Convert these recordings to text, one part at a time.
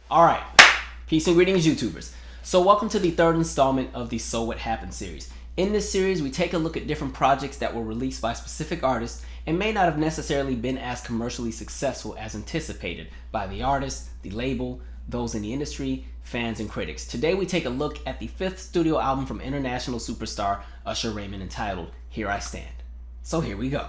Alright, peace and greetings YouTubers. So welcome to the third installment of the So What Happened series. In this series, we take a look at different projects that were released by specific artists and may not have necessarily been as commercially successful as anticipated by the artist, the label, those in the industry, fans, and critics. Today we take a look at the fifth studio album from international superstar Usher Raymond entitled Here I Stand. So here we go.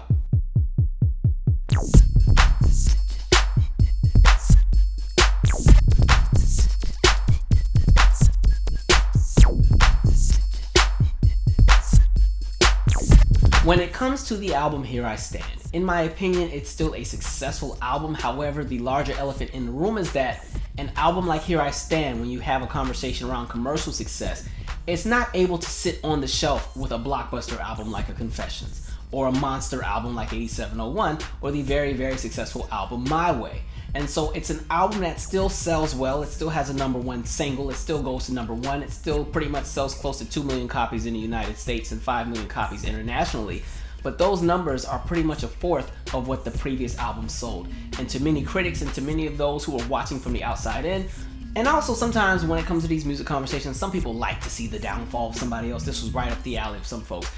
When it comes to the album Here I Stand, in my opinion, it's still a successful album. However, the larger elephant in the room is that an album like Here I Stand, when you have a conversation around commercial success, it's not able to sit on the shelf with a blockbuster album like a Confessions, or a monster album like 8701, or the very, very successful album My Way. And so it's an album that still sells well, it still has a #1 single, it still goes to #1, it still pretty much sells close to 2 million copies in the United States and 5 million copies internationally. But those numbers are pretty much a fourth of what the previous album sold. And to many critics and to many of those who are watching from the outside in, and also sometimes when it comes to these music conversations, some people like to see the downfall of somebody else. This was right up the alley of some folks.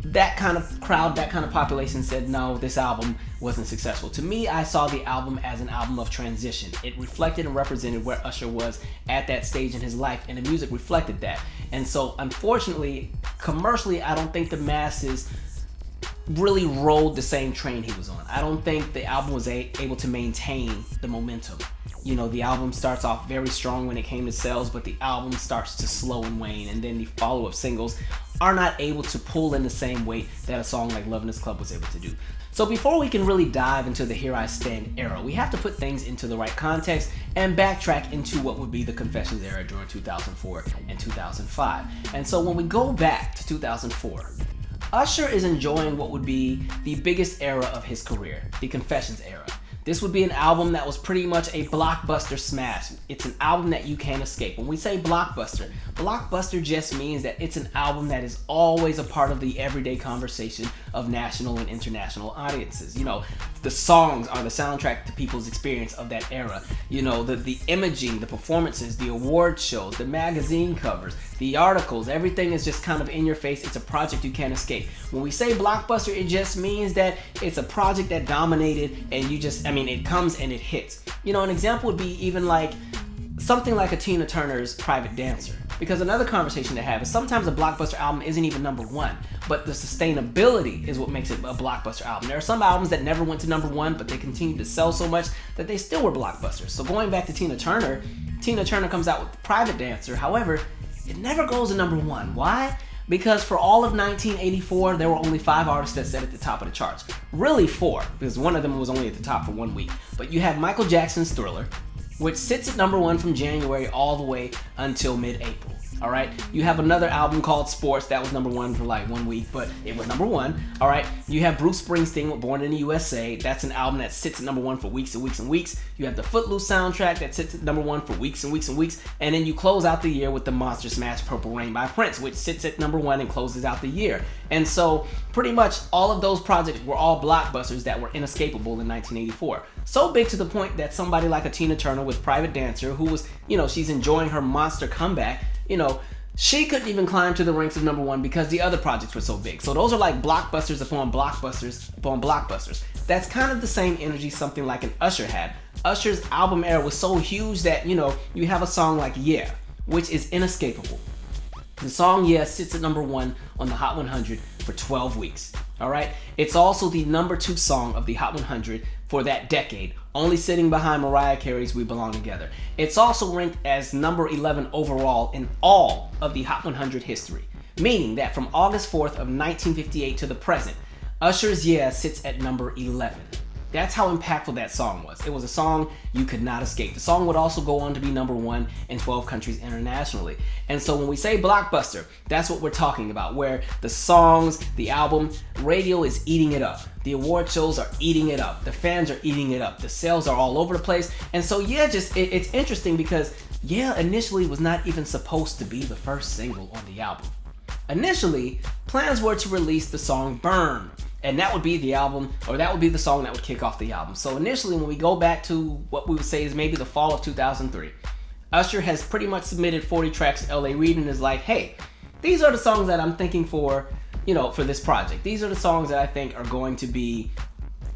That kind of crowd, that kind of population said, no, this album wasn't successful. To me, I saw the album as an album of transition. It reflected and represented where Usher was at that stage in his life, and the music reflected that. And so, unfortunately, commercially, I don't think the masses really rode the same train he was on. I don't think the album was able to maintain the momentum. You know, the album starts off very strong when it came to sales, but the album starts to slow and wane, and then the follow-up singles are not able to pull in the same weight that a song like Lovin' This Club was able to do. So before we can really dive into the Here I Stand era, we have to put things into the right context and backtrack into what would be the Confessions era during 2004 and 2005. And so when we go back to 2004, Usher is enjoying what would be the biggest era of his career, the Confessions era. This would be an album that was pretty much a blockbuster smash. It's an album that you can't escape. When we say blockbuster, blockbuster just means that it's an album that is always a part of the everyday conversation of national and international audiences. You know, the songs are the soundtrack to people's experience of that era. You know, the imaging, the performances, the award shows, the magazine covers, the articles, everything is just kind of in your face. It's a project you can't escape. When we say blockbuster, it just means that it's a project that dominated and it comes and it hits. You know, an example would be even like something like a Tina Turner's Private Dancer. Because another conversation to have is sometimes a blockbuster album isn't even #1, but the sustainability is what makes it a blockbuster album. There are some albums that never went to #1, but they continued to sell so much that they still were blockbusters. So going back to Tina Turner comes out with Private Dancer. However, it never goes to #1. Why? Because for all of 1984, there were only 5 artists that sat at the top of the charts. Really 4, because one of them was only at the top for 1 week. But you have Michael Jackson's Thriller, which sits at #1 from January all the way until mid-April. All right, you have another album called Sports that was #1 for like 1 week, but it was #1. All right, you have Bruce Springsteen with Born in the USA. That's an album that sits at #1 for weeks and weeks and weeks. You have the Footloose soundtrack that sits at #1 for weeks and weeks and weeks, and then you close out the year with the monster smash Purple Rain by Prince, which sits at #1 and closes out the year. And so pretty much all of those projects were all blockbusters that were inescapable in 1984. So big to the point that somebody like a Tina Turner with Private Dancer, who was, you know, she's enjoying her monster comeback, you know, she couldn't even climb to the ranks of #1 because the other projects were so big. So those are like blockbusters upon blockbusters upon blockbusters. That's kind of the same energy something like an Usher had. Usher's album era was so huge that, you know, you have a song like Yeah, which is inescapable. The song Yeah sits at #1 on the Hot 100 for 12 weeks. All right, it's also the #2 song of the Hot 100 for that decade, only sitting behind Mariah Carey's We Belong Together. It's also ranked as #11 overall in all of the Hot 100 history, meaning that from August 4th of 1958 to the present, Usher's Yeah sits at #11. That's how impactful that song was. It was a song you could not escape. The song would also go on to be #1 in 12 countries internationally. And so when we say blockbuster, that's what we're talking about, where the songs, the album, radio is eating it up. The award shows are eating it up. The fans are eating it up. The sales are all over the place. And so yeah, it's interesting because Yeah initially was not even supposed to be the first single on the album. Initially, plans were to release the song Burn, and that would be the album, or that would be the song that would kick off the album. So initially, when we go back to what we would say is maybe the fall of 2003, Usher has pretty much submitted 40 tracks to LA Reid and is like, hey, these are the songs that I'm thinking for, for this project. These are the songs that I think are going to be,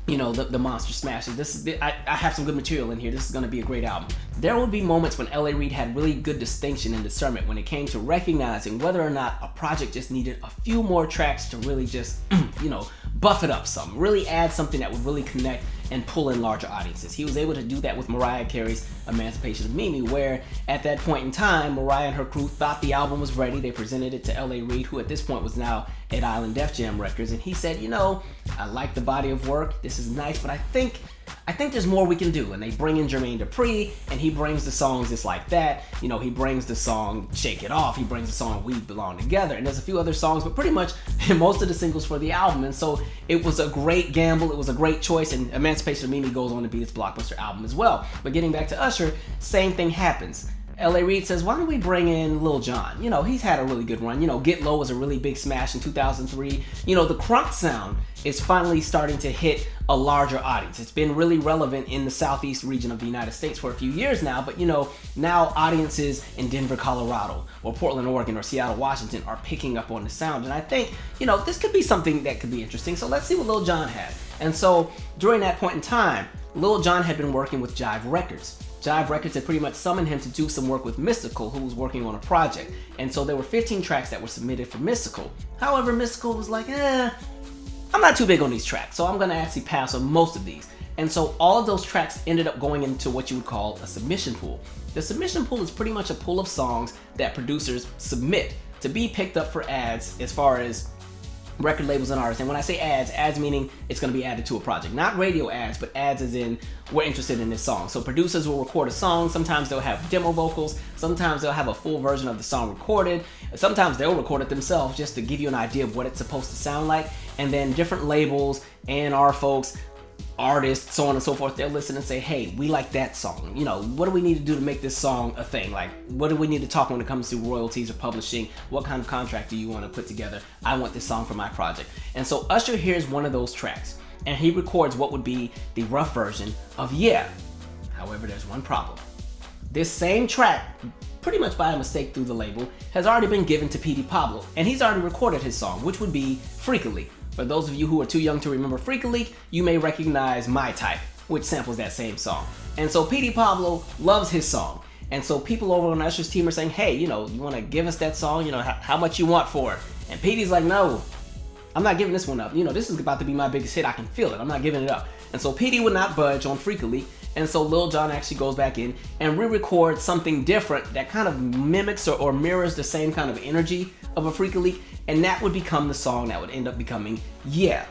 the monster smashes. I have some good material in here. This is going to be a great album. There will be moments when LA Reid had really good distinction and discernment when it came to recognizing whether or not a project just needed a few more tracks to really just, buff it up some, really add something that would really connect and pull in larger audiences. He was able to do that with Mariah Carey's Emancipation of Mimi, where at that point in time, Mariah and her crew thought the album was ready. They presented it to LA Reid, who at this point was now at Island Def Jam Records, and he said, I like the body of work. This is nice, but I think there's more we can do. And they bring in Jermaine Dupri, and he brings the songs It's Like That. He brings the song Shake It Off. He brings the song We Belong Together. And there's a few other songs, but pretty much most of the singles for the album. And so it was a great gamble. It was a great choice. And Emancipation of Mimi goes on to be its Blockbuster album as well. But getting back to Usher, same thing happens. LA Reid says, why don't we bring in Lil Jon? He's had a really good run. Get Low was a really big smash in 2003. The crunk sound is finally starting to hit a larger audience. It's been really relevant in the southeast region of the United States for a few years now, but now audiences in Denver, Colorado, or Portland, Oregon, or Seattle, Washington are picking up on the sound. And I think, this could be something that could be interesting. So let's see what Lil Jon had. And so during that point in time, Lil Jon had been working with Jive Records. Jive Records had pretty much summoned him to do some work with Mystical, who was working on a project. And so there were 15 tracks that were submitted for Mystical. However, Mystical was like, I'm not too big on these tracks, so I'm going to actually pass on most of these. And so all of those tracks ended up going into what you would call a submission pool. The submission pool is pretty much a pool of songs that producers submit to be picked up for ads as far as record labels and artists. And when I say ads meaning it's going to be added to a project. Not radio ads, but ads as in we're interested in this song. So producers will record a song. Sometimes they'll have demo vocals. Sometimes they'll have a full version of the song recorded. Sometimes they'll record it themselves just to give you an idea of what it's supposed to sound like. And then different labels, A&R folks, artists, so on and so forth, they'll listen and say, hey, we like that song. What do we need to do to make this song a thing? Like, what do we need to talk when it comes to royalties or publishing? What kind of contract do you want to put together? I want this song for my project. And so Usher hears one of those tracks, and he records what would be the rough version of Yeah. However, there's one problem. This same track, pretty much by a mistake through the label, has already been given to P.D. Pablo, and he's already recorded his song, which would be Freakily. For those of you who are too young to remember Freakily, you may recognize My Type, which samples that same song. And so P.D. Pablo loves his song. And so people over on Usher's team are saying, hey, you want to give us that song? How much you want for it? And P.D.'s like, no, I'm not giving this one up. This is about to be my biggest hit. I can feel it. I'm not giving it up. And so P.D. would not budge on Freakily. And so Lil Jon actually goes back in and re-records something different that kind of mimics or mirrors the same kind of energy of a Freakily, and that would become the song that would end up becoming Yeah.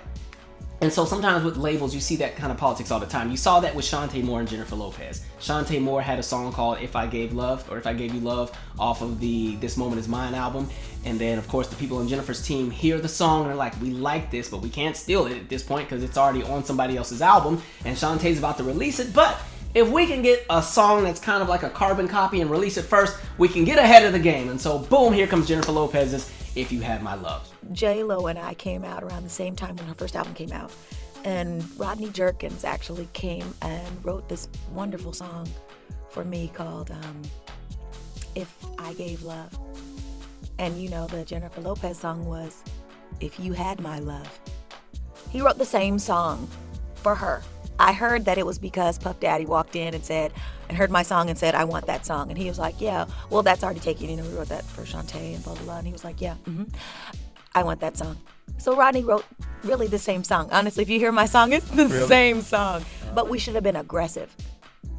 And so sometimes with labels, you see that kind of politics all the time. You saw that with Shantae Moore and Jennifer Lopez. Shantae Moore had a song called If I Gave Love, or If I Gave You Love, off of the This Moment Is Mine album. And then, of course, the people on Jennifer's team hear the song and they're like, we like this, but we can't steal it at this point because it's already on somebody else's album, and Shantae's about to release it. But if we can get a song that's kind of like a carbon copy and release it first, we can get ahead of the game. And so, boom, here comes Jennifer Lopez's If You Had My Love. J-Lo and I came out around the same time when her first album came out. And Rodney Jerkins actually came and wrote this wonderful song for me called If I Gave Love. And the Jennifer Lopez song was If You Had My Love. He wrote the same song for her. I heard that it was because Puff Daddy walked in and heard my song and said, I want that song. And he was like, yeah, well, that's already taken. We wrote that for Shantae and blah, blah, blah. And he was like, yeah, I want that song. So Rodney wrote really the same song. Honestly, if you hear my song, it's the same song. But we should have been aggressive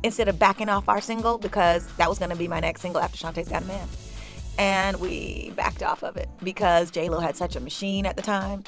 instead of backing off our single, because that was going to be my next single after Shantae's Got a Man. And we backed off of it because J-Lo had such a machine at the time.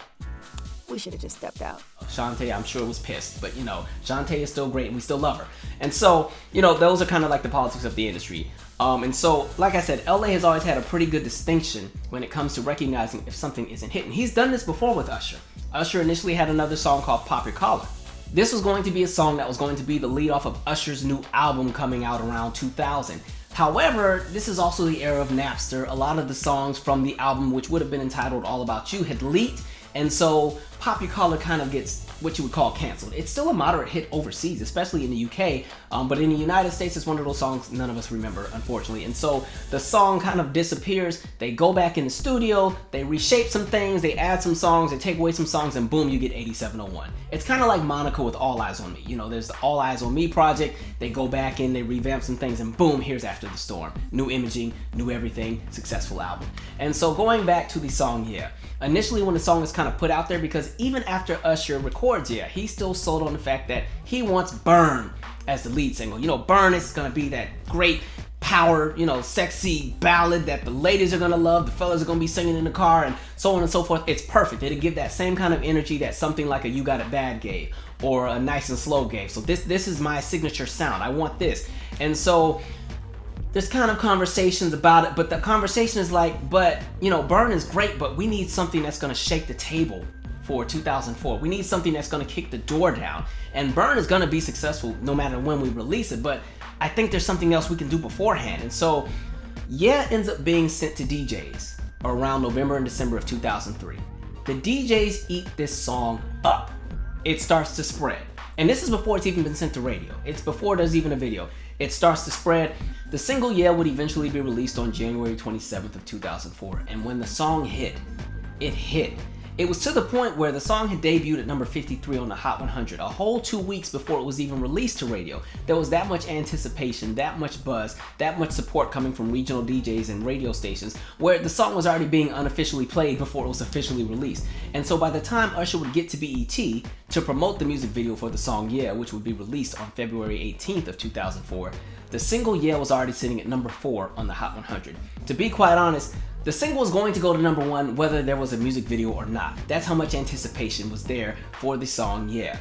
We should have just stepped out. Shantae, I'm sure, was pissed, but Shantae is still great and we still love her. And so, those are kind of like the politics of the industry. And so, like I said, LA has always had a pretty good distinction when it comes to recognizing if something isn't hitting. He's done this before with Usher. Usher initially had another song called Pop Your Collar. This was going to be a song that was going to be the lead off of Usher's new album coming out around 2000. However, this is also the era of Napster. A lot of the songs from the album, which would have been entitled All About You, had leaked. And so Pop Your Collar kind of gets what you would call canceled. It's still a moderate hit overseas, especially in the UK, but in the United States, it's one of those songs none of us remember, unfortunately. And so the song kind of disappears. They go back in the studio, they reshape some things, they add some songs, they take away some songs, and boom, you get 8701. It's kind of like Monica with All Eyes on Me. You know, there's the All Eyes on Me project. They go back in, they revamp some things, and boom, here's After the Storm. New imaging, new everything, successful album. And so going back to the song Yeah. Initially when the song is kind of put out there, because even after Usher records Yeah, he still sold on the fact that he wants Burn as the lead single. You know, Burn is gonna be that great power, you know, sexy ballad that the ladies are gonna love, the fellas are gonna be singing in the car, and so on and so forth. It's perfect. It'll give that same kind of energy that something like a You Got It Bad gave, or a Nice and Slow gave. So this is my signature sound. I want this. And so there's kind of conversations about it, but the conversation is like, but, you know, Burn is great, but we need something that's gonna shake the table for 2004. We need something that's gonna kick the door down. And Burn is gonna be successful no matter when we release it, but I think there's something else we can do beforehand. And so, Yeah ends up being sent to DJs around November and December of 2003. The DJs eat this song up. It starts to spread. And this is before it's even been sent to radio. It's before there's even a video. It starts to spread. The single Yeah would eventually be released on January 27th of 2004. And when the song hit, it hit. It was to the point where the song had debuted at number 53 on the Hot 100, a whole 2 weeks before it was even released to radio. There was that much anticipation, that much buzz, that much support coming from regional DJs and radio stations, where the song was already being unofficially played before it was officially released. And so by the time Usher would get to BET to promote the music video for the song Yeah, which would be released on February 18th of 2004, the single Yeah was already sitting at number 4 on the Hot 100. To be quite honest, the single was going to go to number 1 whether there was a music video or not. That's how much anticipation was there for the song Yeah.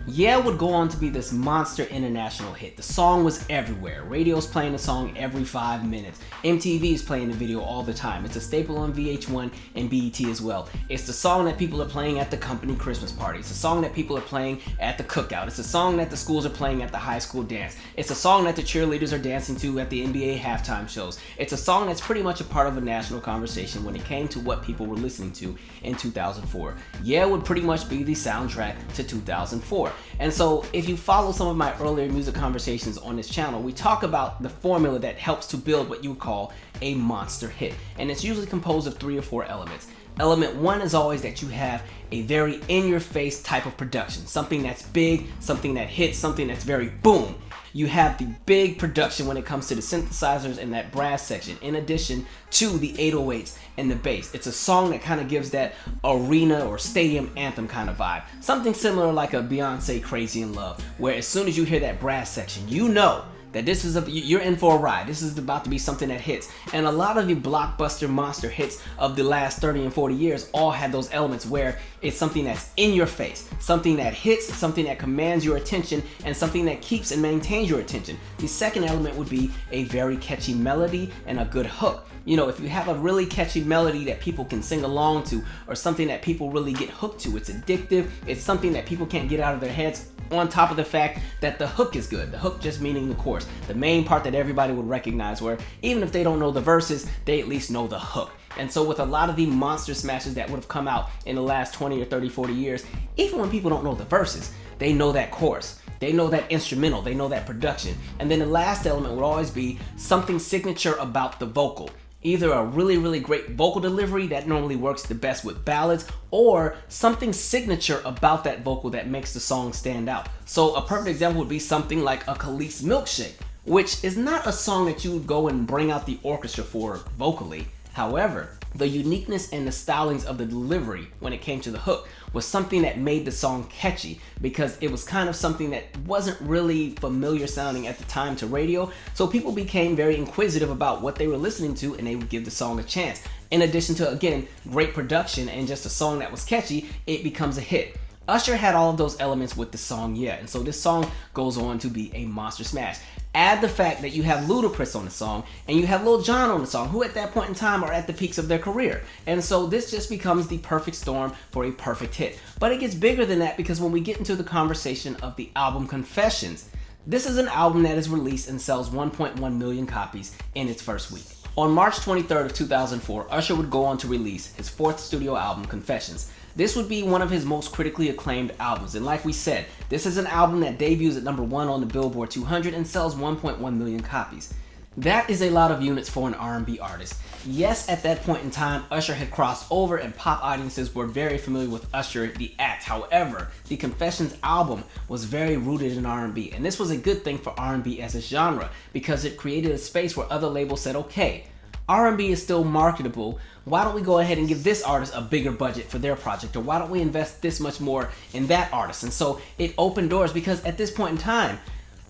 Yeah would go on to be this monster international hit. The song was everywhere. Radio's playing the song every 5 minutes. MTV is playing the video all the time. It's a staple on VH1 and BET as well. It's the song that people are playing at the company Christmas party. It's a song that people are playing at the cookout. It's a song that the schools are playing at the high school dance. It's a song that the cheerleaders are dancing to at the NBA halftime shows. It's a song that's pretty much a part of a national conversation when it came to what people were listening to in 2004. Yeah would pretty much be the soundtrack to 2004. And so if you follow some of my earlier music conversations on this channel, we talk about the formula that helps to build what you would call a monster hit. And it's usually composed of 3 or 4 elements. Element 1 is always that you have a very in-your-face type of production. Something that's big, something that hits, something that's very boom. You have the big production when it comes to the synthesizers and that brass section, in addition to the 808s and the bass. It's a song that kind of gives that arena or stadium anthem kind of vibe. Something similar like a Beyonce Crazy in Love, where as soon as you hear that brass section, you know that this is you're in for a ride. This is about to be something that hits. And a lot of the blockbuster monster hits of the last 30 and 40 years all had those elements where it's something that's in your face, something that hits, something that commands your attention, and something that keeps and maintains your attention. The second element would be a very catchy melody and a good hook. You know, if you have a really catchy melody that people can sing along to, or something that people really get hooked to, it's addictive, it's something that people can't get out of their heads, on top of the fact that the hook is good. The hook just meaning the chorus. The main part that everybody would recognize, where even if they don't know the verses, they at least know the hook. And so with a lot of the monster smashes that would have come out in the last 20 or 30, 40 years, even when people don't know the verses, they know that chorus. They know that instrumental, they know that production. And then the last element would always be something signature about the vocal. Either a really, really great vocal delivery that normally works the best with ballads, or something signature about that vocal that makes the song stand out. So a perfect example would be something like a Khalees Milkshake, which is not a song that you would go and bring out the orchestra for vocally. However, the uniqueness and the stylings of the delivery when it came to the hook was something that made the song catchy, because it was kind of something that wasn't really familiar sounding at the time to radio. So people became very inquisitive about what they were listening to, and they would give the song a chance. In addition to, again, great production and just a song that was catchy, it becomes a hit. Usher had all of those elements with the song Yeah, and so this song goes on to be a monster smash. Add the fact that you have Ludacris on the song and you have Lil Jon on the song, who at that point in time are at the peaks of their career. And so this just becomes the perfect storm for a perfect hit. But it gets bigger than that, because when we get into the conversation of the album Confessions, this is an album that is released and sells 1.1 million copies in its first week. On March 23rd of 2004, Usher would go on to release his 4th studio album, Confessions. this would be one of his most critically acclaimed albums. And like we said, this is an album that debuts at #1 on the Billboard 200 and sells 1.1 million copies. That is a lot of units for an R&B artist. Yes, at that point in time, Usher had crossed over and pop audiences were very familiar with Usher, the act. However, the Confessions album was very rooted in R&B, and this was a good thing for R&B as a genre because it created a space where other labels said, okay, R&B is still marketable. Why don't we go ahead and give this artist a bigger budget for their project? Or why don't we invest this much more in that artist? And so it opened doors because at this point in time,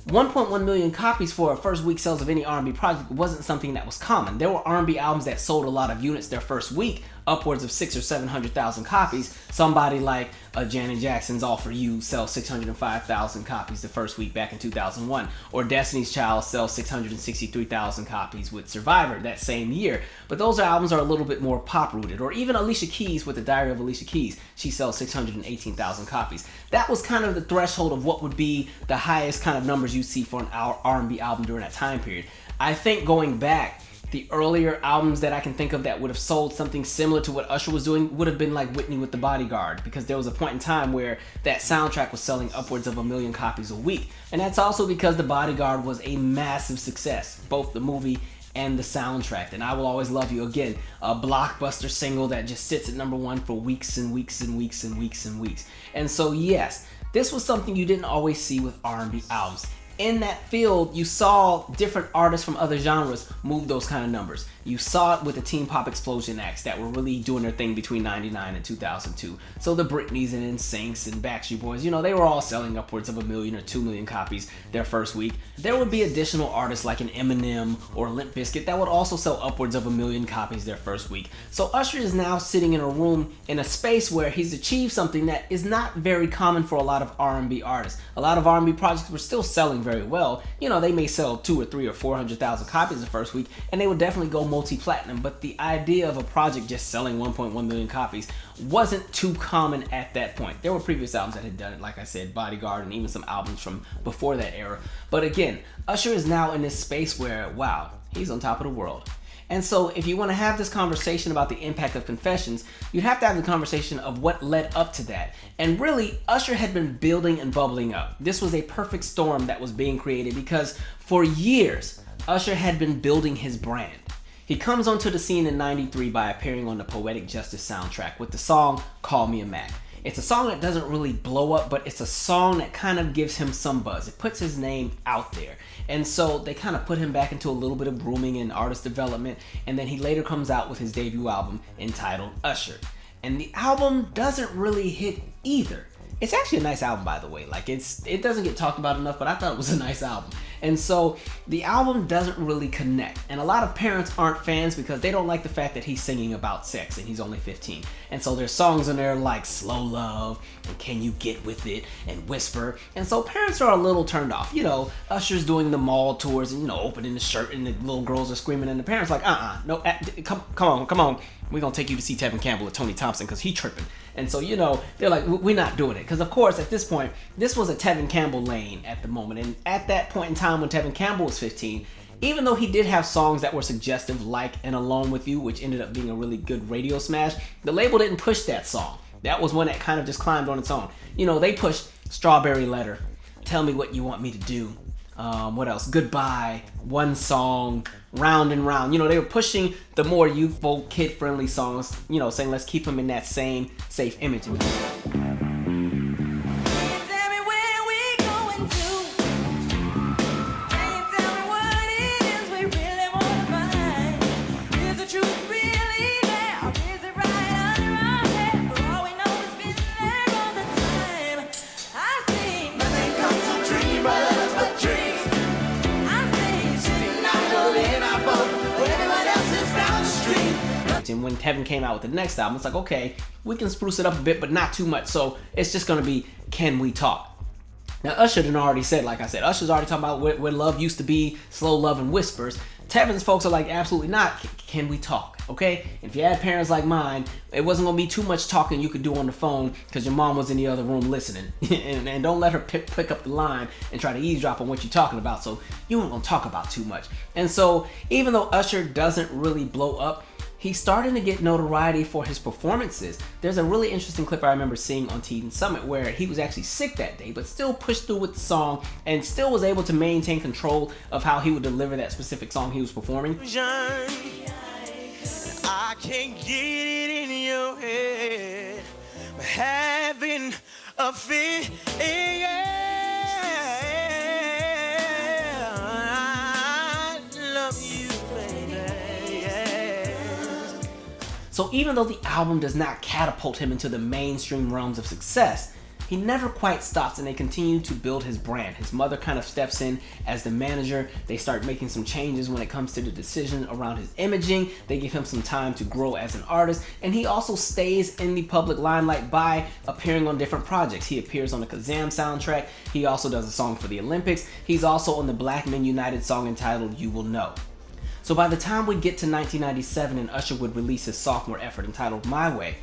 1.1 million copies for a first week sales of any R&B project wasn't something that was common. There were R&B albums that sold a lot of units their first week, upwards of 600,000 or 700,000 copies. Somebody like Janet Jackson's All For You sells 605,000 copies the first week back in 2001. Or Destiny's Child sells 663,000 copies with Survivor that same year. But those albums are a little bit more pop rooted. Or even Alicia Keys with The Diary of Alicia Keys, she sells 618,000 copies. That was kind of the threshold of what would be the highest kind of numbers you see for an R&B album during that time period. I think going back, the earlier albums that I can think of that would have sold something similar to what Usher was doing would have been like Whitney with The Bodyguard, because there was a point in time where that soundtrack was selling upwards of 1 million copies a week. And that's also because The Bodyguard was a massive success, both the movie and the soundtrack. And I Will Always Love You, again, a blockbuster single that just sits at #1 for weeks and weeks and weeks and weeks and weeks. And so yes, this was something you didn't always see with R&B albums. In that field, you saw different artists from other genres move those kind of numbers. You saw it with the Teen Pop Explosion acts that were really doing their thing between 99 and 2002. So the Britneys and NSYNCs and Backstreet Boys, they were all selling upwards of 1 million or 2 million copies their first week. There would be additional artists like an Eminem or Limp Bizkit that would also sell upwards of 1 million copies their first week. So Usher is now sitting in a room, in a space where he's achieved something that is not very common for a lot of R&B artists. A lot of R&B projects were still selling very well. They may sell 200,000 or 300,000 or 400,000 copies the first week, and they would definitely go multi-platinum. But the idea of a project just selling 1.1 million copies wasn't too common at that point. There were previous albums that had done it, like I said, Bodyguard, and even some albums from before that era. But again, Usher is now in this space where, wow, he's on top of the world. And so if you want to have this conversation about the impact of Confessions, you'd have to have the conversation of what led up to that. And really, Usher had been building and bubbling up. This was a perfect storm that was being created because for years, Usher had been building his brand. He comes onto the scene in '93 by appearing on the Poetic Justice soundtrack with the song Call Me a Mac. It's a song that doesn't really blow up, but it's a song that kind of gives him some buzz. It puts his name out there. And so they kind of put him back into a little bit of grooming and artist development. And then he later comes out with his debut album entitled Usher. And the album doesn't really hit either. It's actually a nice album, by the way. Like it doesn't get talked about enough, but I thought it was a nice album. And so the album doesn't really connect. And a lot of parents aren't fans because they don't like the fact that he's singing about sex and he's only 15. And so there's songs in there like Slow Love and Can You Get With It and Whisper. And so parents are a little turned off. Usher's doing the mall tours and, opening the shirt and the little girls are screaming and the parents are like, no, come on. We're going to take you to see Tevin Campbell or Tony Thompson because he's tripping. And so, they're like, we're not doing it. Because, of course, at this point, this was a Tevin Campbell lane at the moment. And at that point in time when Tevin Campbell was 15, even though he did have songs that were suggestive like And Alone With You, which ended up being a really good radio smash, the label didn't push that song. That was one that kind of just climbed on its own. They pushed Strawberry Letter, Tell Me What You Want Me to Do. What else? Goodbye, One Song, Round and Round. They were pushing the more youthful, kid-friendly songs, saying let's keep them in that same safe image. And when Tevin came out with the next album, it's like, okay, we can spruce it up a bit, but not too much. So it's just going to be, Can We Talk? Now, Usher done already said, like I said, Usher's already talking about where love used to be, slow love and whispers. Tevin's folks are like, absolutely not. Can we talk? Okay? If you had parents like mine, it wasn't going to be too much talking you could do on the phone because your mom was in the other room listening. and don't let her pick up the line and try to eavesdrop on what you're talking about. So you weren't going to talk about too much. And so even though Usher doesn't really blow up, He's starting to get notoriety for his performances. There's a really interesting clip I remember seeing on Teen Summit where he was actually sick that day, but still pushed through with the song and still was able to maintain control of how he would deliver that specific song he was performing. I can't get it in your head, but having a fit, I love you, baby, yeah. So even though the album does not catapult him into the mainstream realms of success, he never quite stops and they continue to build his brand. His mother kind of steps in as the manager. They start making some changes when it comes to the decision around his imaging. They give him some time to grow as an artist, and he also stays in the public limelight by appearing on different projects. He appears on the Kazam soundtrack. He also does a song for the Olympics. He's also on the Black Men United song entitled You Will Know. So by the time we get to 1997 and Usher would release his sophomore effort entitled My Way,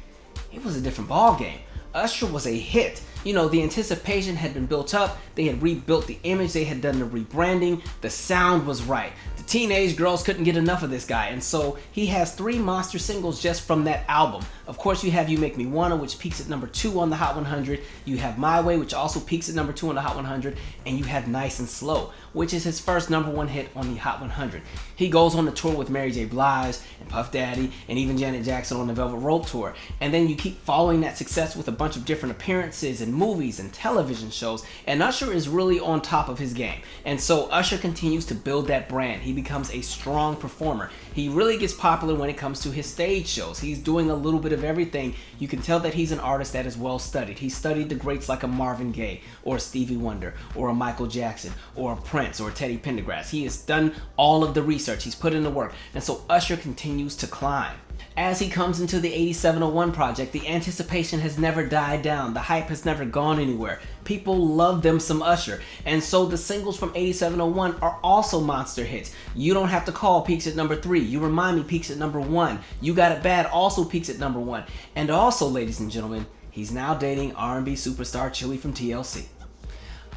it was a different ball game. Usher was a hit. You know, the anticipation had been built up. They had rebuilt the image. They had done the rebranding. The sound was right. The teenage girls couldn't get enough of this guy. And so he has 3 monster singles just from that album. Of course, you have You Make Me Wanna, which peaks at number 2 on the Hot 100. You have My Way, which also peaks at number 2 on the Hot 100. And you have Nice and Slow, which is his first number 1 hit on the Hot 100. He goes on the tour with Mary J. Blige and Puff Daddy and even Janet Jackson on the Velvet Rope tour. And then you keep following that success with a bunch of different appearances and movies and television shows. And Usher is really on top of his game. And so Usher continues to build that brand. He becomes a strong performer. He really gets popular when it comes to his stage shows. He's doing a little bit of everything. You can tell that he's an artist that is well studied. He studied the greats like a Marvin Gaye or a Stevie Wonder or a Michael Jackson or a Prince or a Teddy Pendergrass. He has done all of the research. He's put in the work. And so Usher continues to climb. As he comes into the 8701 project, the anticipation has never died down. The hype has never gone anywhere. People love them some Usher. And so the singles from 8701 are also monster hits. You Don't Have to Call peaks at number 3. You Remind Me peaks at number 1. You Got It Bad also peaks at number 1. And also, ladies and gentlemen, he's now dating R&B superstar Chili from TLC.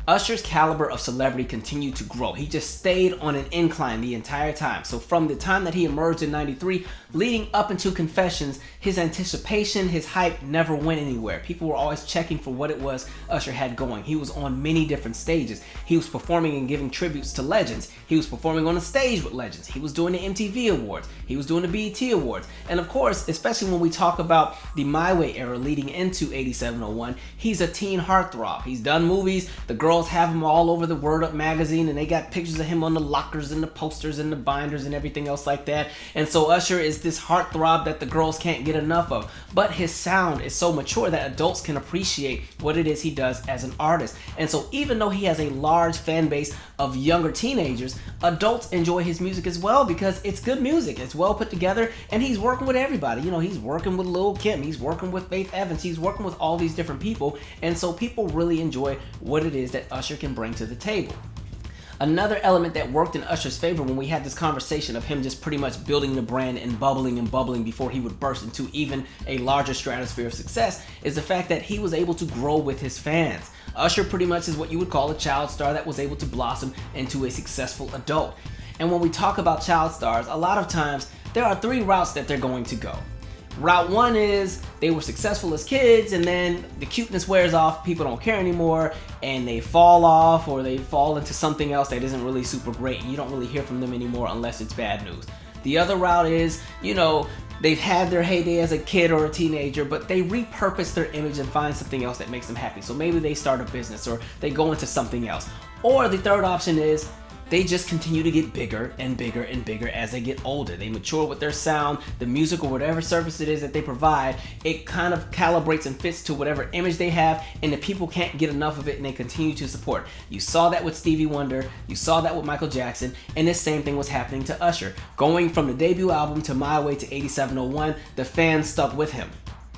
Usher's caliber of celebrity continued to grow. He just stayed on an incline the entire time. So from the time that he emerged in 93, leading up into Confessions, his anticipation, his hype never went anywhere. People were always checking for what it was Usher had going. He was on many different stages. He was performing and giving tributes to legends. He was performing on a stage with legends. He was doing the MTV Awards. He was doing the BET Awards. And of course, especially when we talk about the My Way era leading into 8701, he's a teen heartthrob. He's done movies. The girls have him all over the Word Up magazine, and they got pictures of him on the lockers and the posters and the binders and everything else like that. And so Usher is this heartthrob that the girls can't get enough of. But his sound is so mature that adults can appreciate what it is he does as an artist. And so even though he has a large fan base of younger teenagers, adults enjoy his music as well because it's good music. It's well put together, and he's working with everybody. You know, he's working with Lil' Kim. He's working with Faith Evans. He's working with all these different people. And so people really enjoy what it is that Usher can bring to the table. Another element that worked in Usher's favor when we had this conversation of him just pretty much building the brand and bubbling before he would burst into even a larger stratosphere of success is the fact that he was able to grow with his fans. Usher pretty much is what you would call a child star that was able to blossom into a successful adult. And when we talk about child stars, a lot of times there are 3 routes that they're going to go. Route 1 is they were successful as kids, and then the cuteness wears off, people don't care anymore, and they fall off or they fall into something else that isn't really super great, and you don't really hear from them anymore unless it's bad news. The other route is, you know, they've had their heyday as a kid or a teenager, but they repurpose their image and find something else that makes them happy. So maybe they start a business or they go into something else. Or the third option is they just continue to get bigger and bigger and bigger as they get older. They mature with their sound, the music, or whatever service it is that they provide. It kind of calibrates and fits to whatever image they have, and the people can't get enough of it, and they continue to support. You saw that with Stevie Wonder, you saw that with Michael Jackson, and this same thing was happening to Usher. Going from the debut album to My Way to 8701, the fans stuck with him.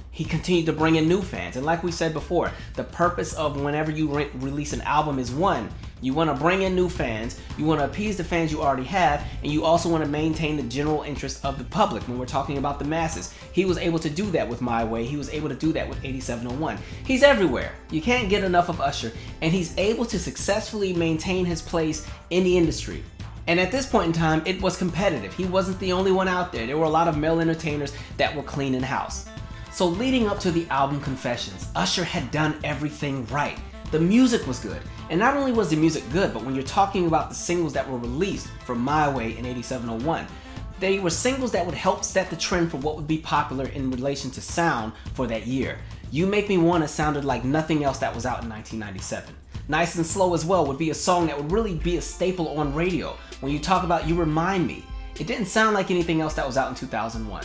He continued to bring in new fans. And like we said before, the purpose of whenever you release an album is one, you want to bring in new fans, you want to appease the fans you already have, and you also want to maintain the general interest of the public when we're talking about the masses. He was able to do that with My Way. He was able to do that with 8701. He's everywhere. You can't get enough of Usher, and he's able to successfully maintain his place in the industry. And at this point in time, it was competitive. He wasn't the only one out there. There were a lot of male entertainers that were cleaning house. So leading up to the album Confessions, Usher had done everything right. The music was good. And not only was the music good, but when you're talking about the singles that were released from My Way and 8701, they were singles that would help set the trend for what would be popular in relation to sound for that year. You Make Me Wanna sounded like nothing else that was out in 1997. Nice and Slow as well would be a song that would really be a staple on radio. When you talk about You Remind Me, it didn't sound like anything else that was out in 2001.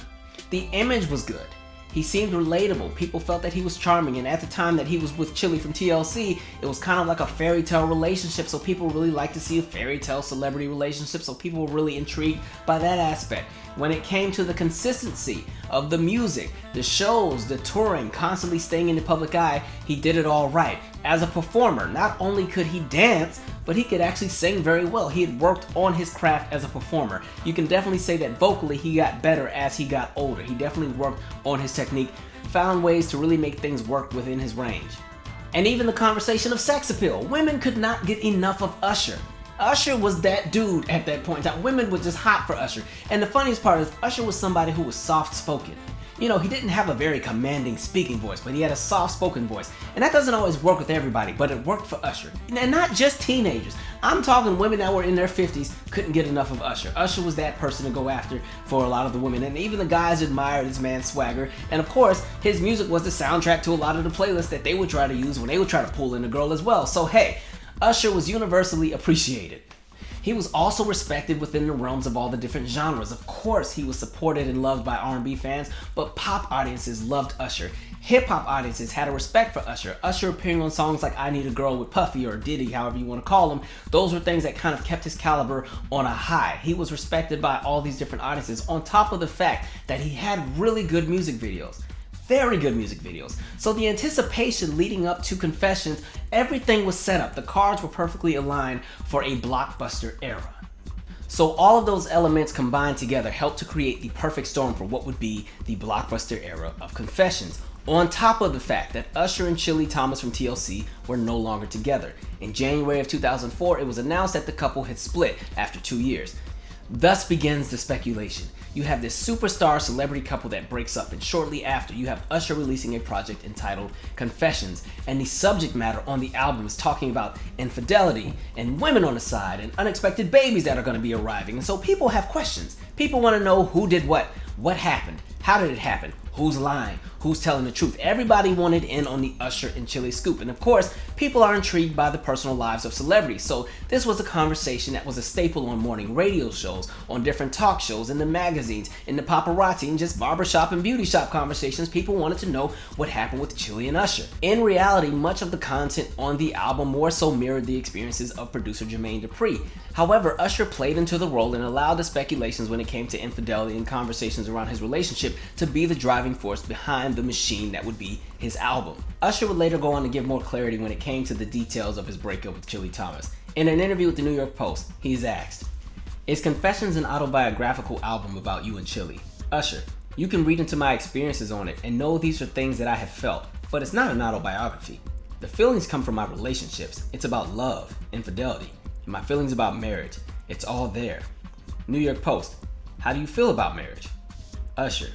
The image was good. He seemed relatable. People felt that he was charming, and at the time that he was with Chili from TLC, it was kind of like a fairy tale relationship, so people really like to see a fairy tale celebrity relationship, so people were really intrigued by that aspect. When it came to the consistency of the music, the shows, the touring, constantly staying in the public eye, he did it all right. As a performer, not only could he dance, but he could actually sing very well. He had worked on his craft as a performer. You can definitely say that vocally he got better as he got older. He definitely worked on his technique, found ways to really make things work within his range. And even the conversation of sex appeal. Women could not get enough of Usher. Usher was that dude at that point in time. Women were just hot for Usher. And the funniest part is Usher was somebody who was soft-spoken. You know, he didn't have a very commanding speaking voice, but he had a soft-spoken voice. And that doesn't always work with everybody, but it worked for Usher. And not just teenagers. I'm talking women that were in their 50s couldn't get enough of Usher. Usher was that person to go after for a lot of the women. And even the guys admired this man's swagger. And of course, his music was the soundtrack to a lot of the playlists that they would try to use when they would try to pull in a girl as well. So hey, Usher was universally appreciated. He was also respected within the realms of all the different genres. Of course, he was supported and loved by R&B fans, but pop audiences loved Usher. Hip-hop audiences had a respect for Usher. Usher appearing on songs like I Need a Girl with Puffy or Diddy, however you want to call them, those were things that kind of kept his caliber on a high. He was respected by all these different audiences, on top of the fact that he had really good music videos. Very good music videos. So the anticipation leading up to Confessions, everything was set up. The cards were perfectly aligned for a Blockbuster era. So all of those elements combined together helped to create the perfect storm for what would be the Blockbuster era of Confessions. On top of the fact that Usher and Chili Thomas from TLC were no longer together. In January of 2004, it was announced that the couple had split after 2 years. Thus begins the speculation. You have this superstar celebrity couple that breaks up, and shortly after, you have Usher releasing a project entitled Confessions, and the subject matter on the album is talking about infidelity and women on the side and unexpected babies that are going to be arriving. And so people have questions. People want to know who did what happened, how did it happen, who's lying, who's telling the truth. Everybody wanted in on the Usher and Chili scoop. And of course, people are intrigued by the personal lives of celebrities. So this was a conversation that was a staple on morning radio shows, on different talk shows, in the magazines, in the paparazzi, and just barbershop and beauty shop conversations. People wanted to know what happened with Chili and Usher. In reality, much of the content on the album more so mirrored the experiences of producer Jermaine Dupri. However, Usher played into the role and allowed the speculations when it came to infidelity and conversations around his relationship to be the driving force behind the machine that would be his album. Usher would later go on to give more clarity when it came to the details of his breakup with Chili Thomas. In an interview with the New York Post, he's asked, "Is Confessions an autobiographical album about you and Chili?" Usher, "You can read into my experiences on it and know these are things that I have felt, but it's not an autobiography. The feelings come from my relationships. It's about love, infidelity, and my feelings about marriage. It's all there." New York Post, "How do you feel about marriage?" Usher,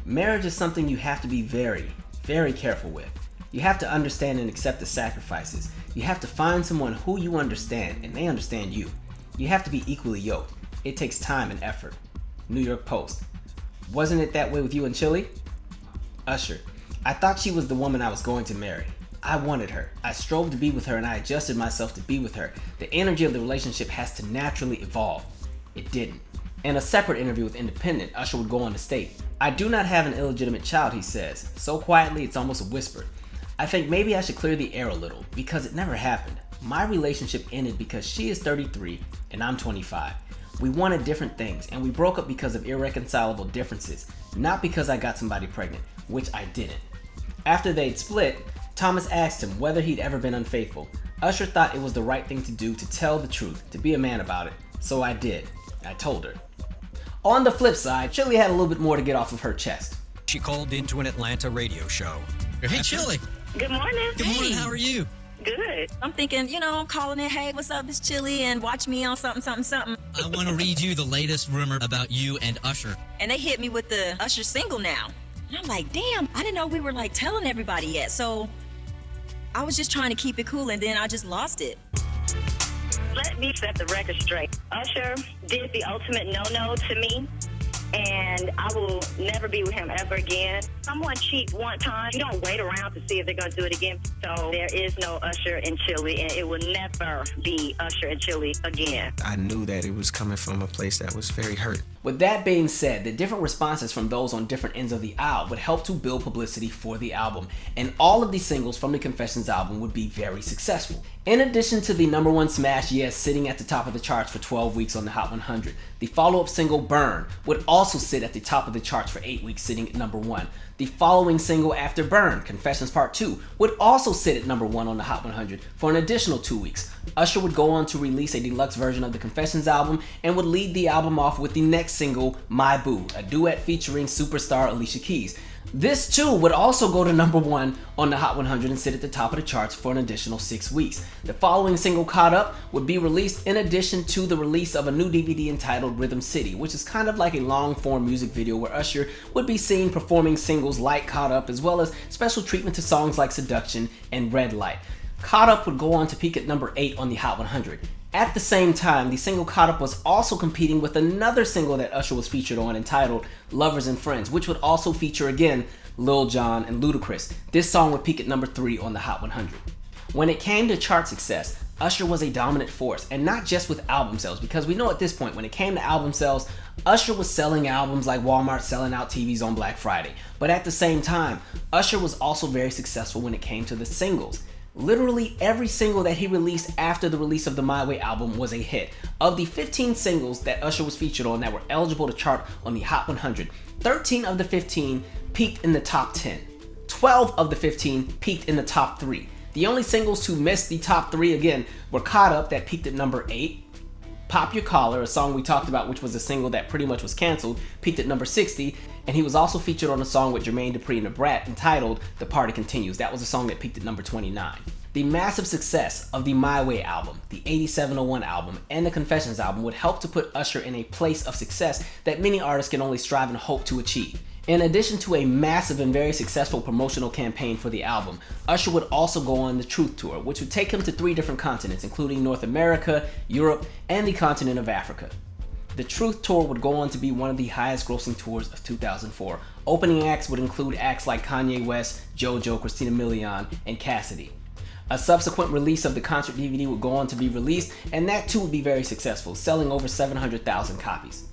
"Marriage is something you have to be very, very careful with. You have to understand and accept the sacrifices. You have to find someone who you understand and they understand you. You have to be equally yoked. It takes time and effort." New York Post, "Wasn't it that way with you and Chili?" Usher, "I thought she was the woman I was going to marry. I wanted her. I strove to be with her and I adjusted myself to be with her. The energy of the relationship has to naturally evolve. It didn't." In a separate interview with Independent, Usher would go on to state, "I do not have an illegitimate child," he says, so quietly it's almost a whisper. "I think maybe I should clear the air a little, because it never happened. My relationship ended because she is 33 and I'm 25. We wanted different things, and we broke up because of irreconcilable differences, not because I got somebody pregnant, which I didn't." After they'd split, Thomas asked him whether he'd ever been unfaithful. Usher thought it was the right thing to do, to tell the truth, to be a man about it. "So I did. I told her." On the flip side, Chili had a little bit more to get off of her chest. She called into an Atlanta radio show. Hey, Chili. Good morning. Good morning. How are you? Good. I'm thinking, I'm calling it, hey, what's up, it's Chili, and watch me on something, something, something. I want to read you the latest rumor about you and Usher. And they hit me with the Usher single now. And I'm like, damn, I didn't know we were like telling everybody yet. So I was just trying to keep it cool, and then I just lost it. Let me set the record straight. Usher did the ultimate no-no to me, and I will never be with him ever again. Someone cheat one time, you don't wait around to see if they're going to do it again. So there is no Usher and Chili, and it will never be Usher and Chili again. I knew that it was coming from a place that was very hurt. With that being said, the different responses from those on different ends of the aisle would help to build publicity for the album, and all of these singles from the Confessions album would be very successful. In addition to the #1 smash Yes sitting at the top of the charts for 12 weeks on the Hot 100, the follow-up single Burn would also sit at the top of the charts for 8 weeks, sitting at #1. The following single after Burn, Confessions Part 2, would also sit at #1 on the Hot 100 for an additional 2 weeks. Usher would go on to release a deluxe version of the Confessions album and would lead the album off with the next single, My Boo, a duet featuring superstar Alicia Keys. This too would also go to #1 on the Hot 100 and sit at the top of the charts for an additional 6 weeks. The following single, Caught Up, would be released in addition to the release of a new DVD entitled Rhythm City, which is kind of like a long-form music video where Usher would be seen performing singles like Caught Up, as well as special treatment to songs like Seduction and Red Light. Caught Up would go on to peak at #8 on the Hot 100. At the same time, the single Caught Up was also competing with another single that Usher was featured on entitled Lovers and Friends, which would also feature again Lil Jon and Ludacris. This song would peak at #3 on the Hot 100. When it came to chart success, Usher was a dominant force, and not just with album sales, because we know at this point when it came to album sales, Usher was selling albums like Walmart selling out TVs on Black Friday. But at the same time, Usher was also very successful when it came to the singles. Literally every single that he released after the release of the My Way album was a hit. Of the 15 singles that Usher was featured on that were eligible to chart on the Hot 100, 13 of the 15 peaked in the top 10. 12 of the 15 peaked in the top 3. The only singles to miss the top 3 again were Caught Up, that peaked at #8, Pop Your Collar, a song we talked about which was a single that pretty much was canceled, peaked at #60, and he was also featured on a song with Jermaine Dupri and the Brat entitled The Party Continues. That was a song that peaked at #29. The massive success of the My Way album, the 8701 album, and the Confessions album would help to put Usher in a place of success that many artists can only strive and hope to achieve. In addition to a massive and very successful promotional campaign for the album, Usher would also go on the Truth Tour, which would take him to 3 different continents, including North America, Europe, and the continent of Africa. The Truth Tour would go on to be one of the highest grossing tours of 2004. Opening acts would include acts like Kanye West, JoJo, Christina Milian, and Cassidy. A subsequent release of the concert DVD would go on to be released, and that too would be very successful, selling over 700,000 copies.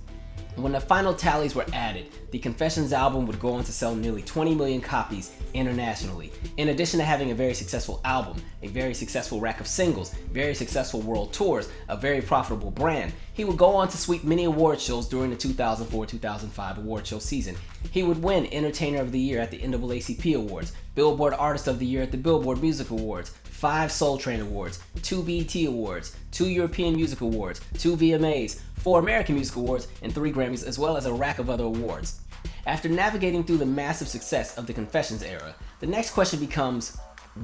When the final tallies were added, the Confessions album would go on to sell nearly 20 million copies internationally. In addition to having a very successful album, a very successful rack of singles, very successful world tours, a very profitable brand, he would go on to sweep many award shows during the 2004-2005 award show season. He would win Entertainer of the Year at the NAACP Awards, Billboard Artist of the Year at the Billboard Music Awards, 5 Soul Train Awards, 2 BET Awards, 2 European Music Awards, 2 VMAs, 4 American Music Awards, and 3 Grammys, as well as a rack of other awards. After navigating through the massive success of the Confessions era, the next question becomes,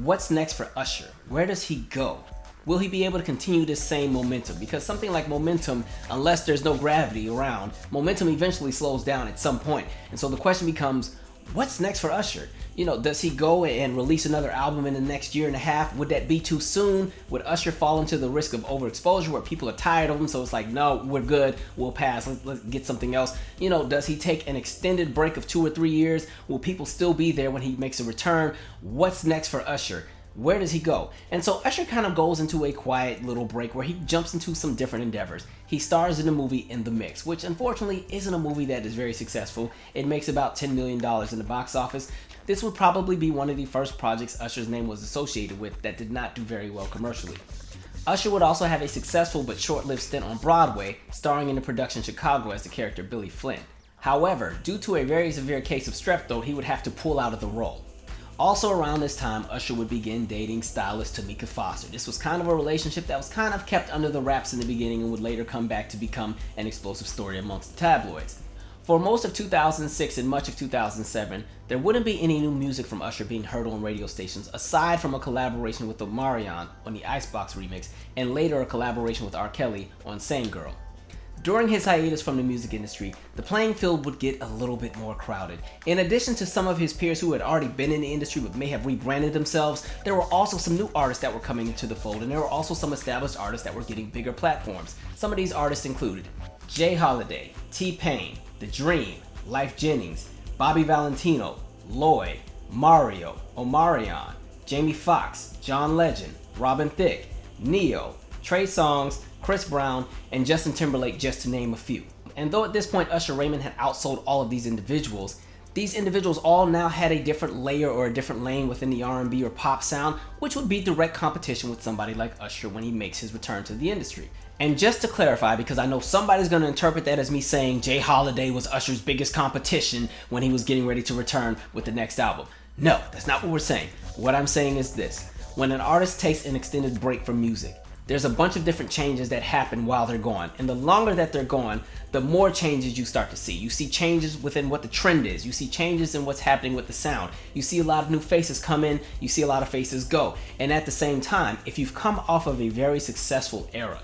what's next for Usher? Where does he go? Will he be able to continue this same momentum? Because something like momentum, unless there's no gravity around, momentum eventually slows down at some point. And so the question becomes, what's next for Usher? Does he go and release another album in the next year and a half? Would that be too soon? Would Usher fall into the risk of overexposure where people are tired of him, so it's like, no, we're good, we'll pass, let's get something else? Does he take an extended break of 2 or 3 years? Will people still be there when he makes a return? What's next for Usher? Where does he go? And so Usher kind of goes into a quiet little break where he jumps into some different endeavors. He stars in the movie In the Mix, which unfortunately isn't a movie that is very successful. It makes about $10 million in the box office. This would probably be one of the first projects Usher's name was associated with that did not do very well commercially. Usher would also have a successful but short-lived stint on Broadway, starring in the production Chicago as the character Billy Flynn. However, due to a very severe case of strep throat, he would have to pull out of the role. Also around this time, Usher would begin dating stylist Tameka Foster. This was kind of a relationship that was kind of kept under the wraps in the beginning and would later come back to become an explosive story amongst the tabloids. For most of 2006 and much of 2007, there wouldn't be any new music from Usher being heard on radio stations aside from a collaboration with Omarion on the Icebox remix and later a collaboration with R. Kelly on Same Girl. During his hiatus from the music industry, the playing field would get a little bit more crowded. In addition to some of his peers who had already been in the industry but may have rebranded themselves, there were also some new artists that were coming into the fold, and there were also some established artists that were getting bigger platforms. Some of these artists included Jay Holiday, T-Pain, The Dream, Lyfe Jennings, Bobby Valentino, Lloyd, Mario, Omarion, Jamie Foxx, John Legend, Robin Thicke, Neo, Trey Songz, Chris Brown, and Justin Timberlake, just to name a few. And though at this point Usher Raymond had outsold all of these individuals all now had a different layer or a different lane within the R&B or pop sound, which would be direct competition with somebody like Usher when he makes his return to the industry. And just to clarify, because I know somebody's going to interpret that as me saying Jay Holiday was Usher's biggest competition when he was getting ready to return with the next album. No, that's not what we're saying. What I'm saying is this: when an artist takes an extended break from music, there's a bunch of different changes that happen while they're gone. And the longer that they're gone, the more changes you start to see. You see changes within what the trend is. You see changes in what's happening with the sound. You see a lot of new faces come in. You see a lot of faces go. And at the same time, if you've come off of a very successful era,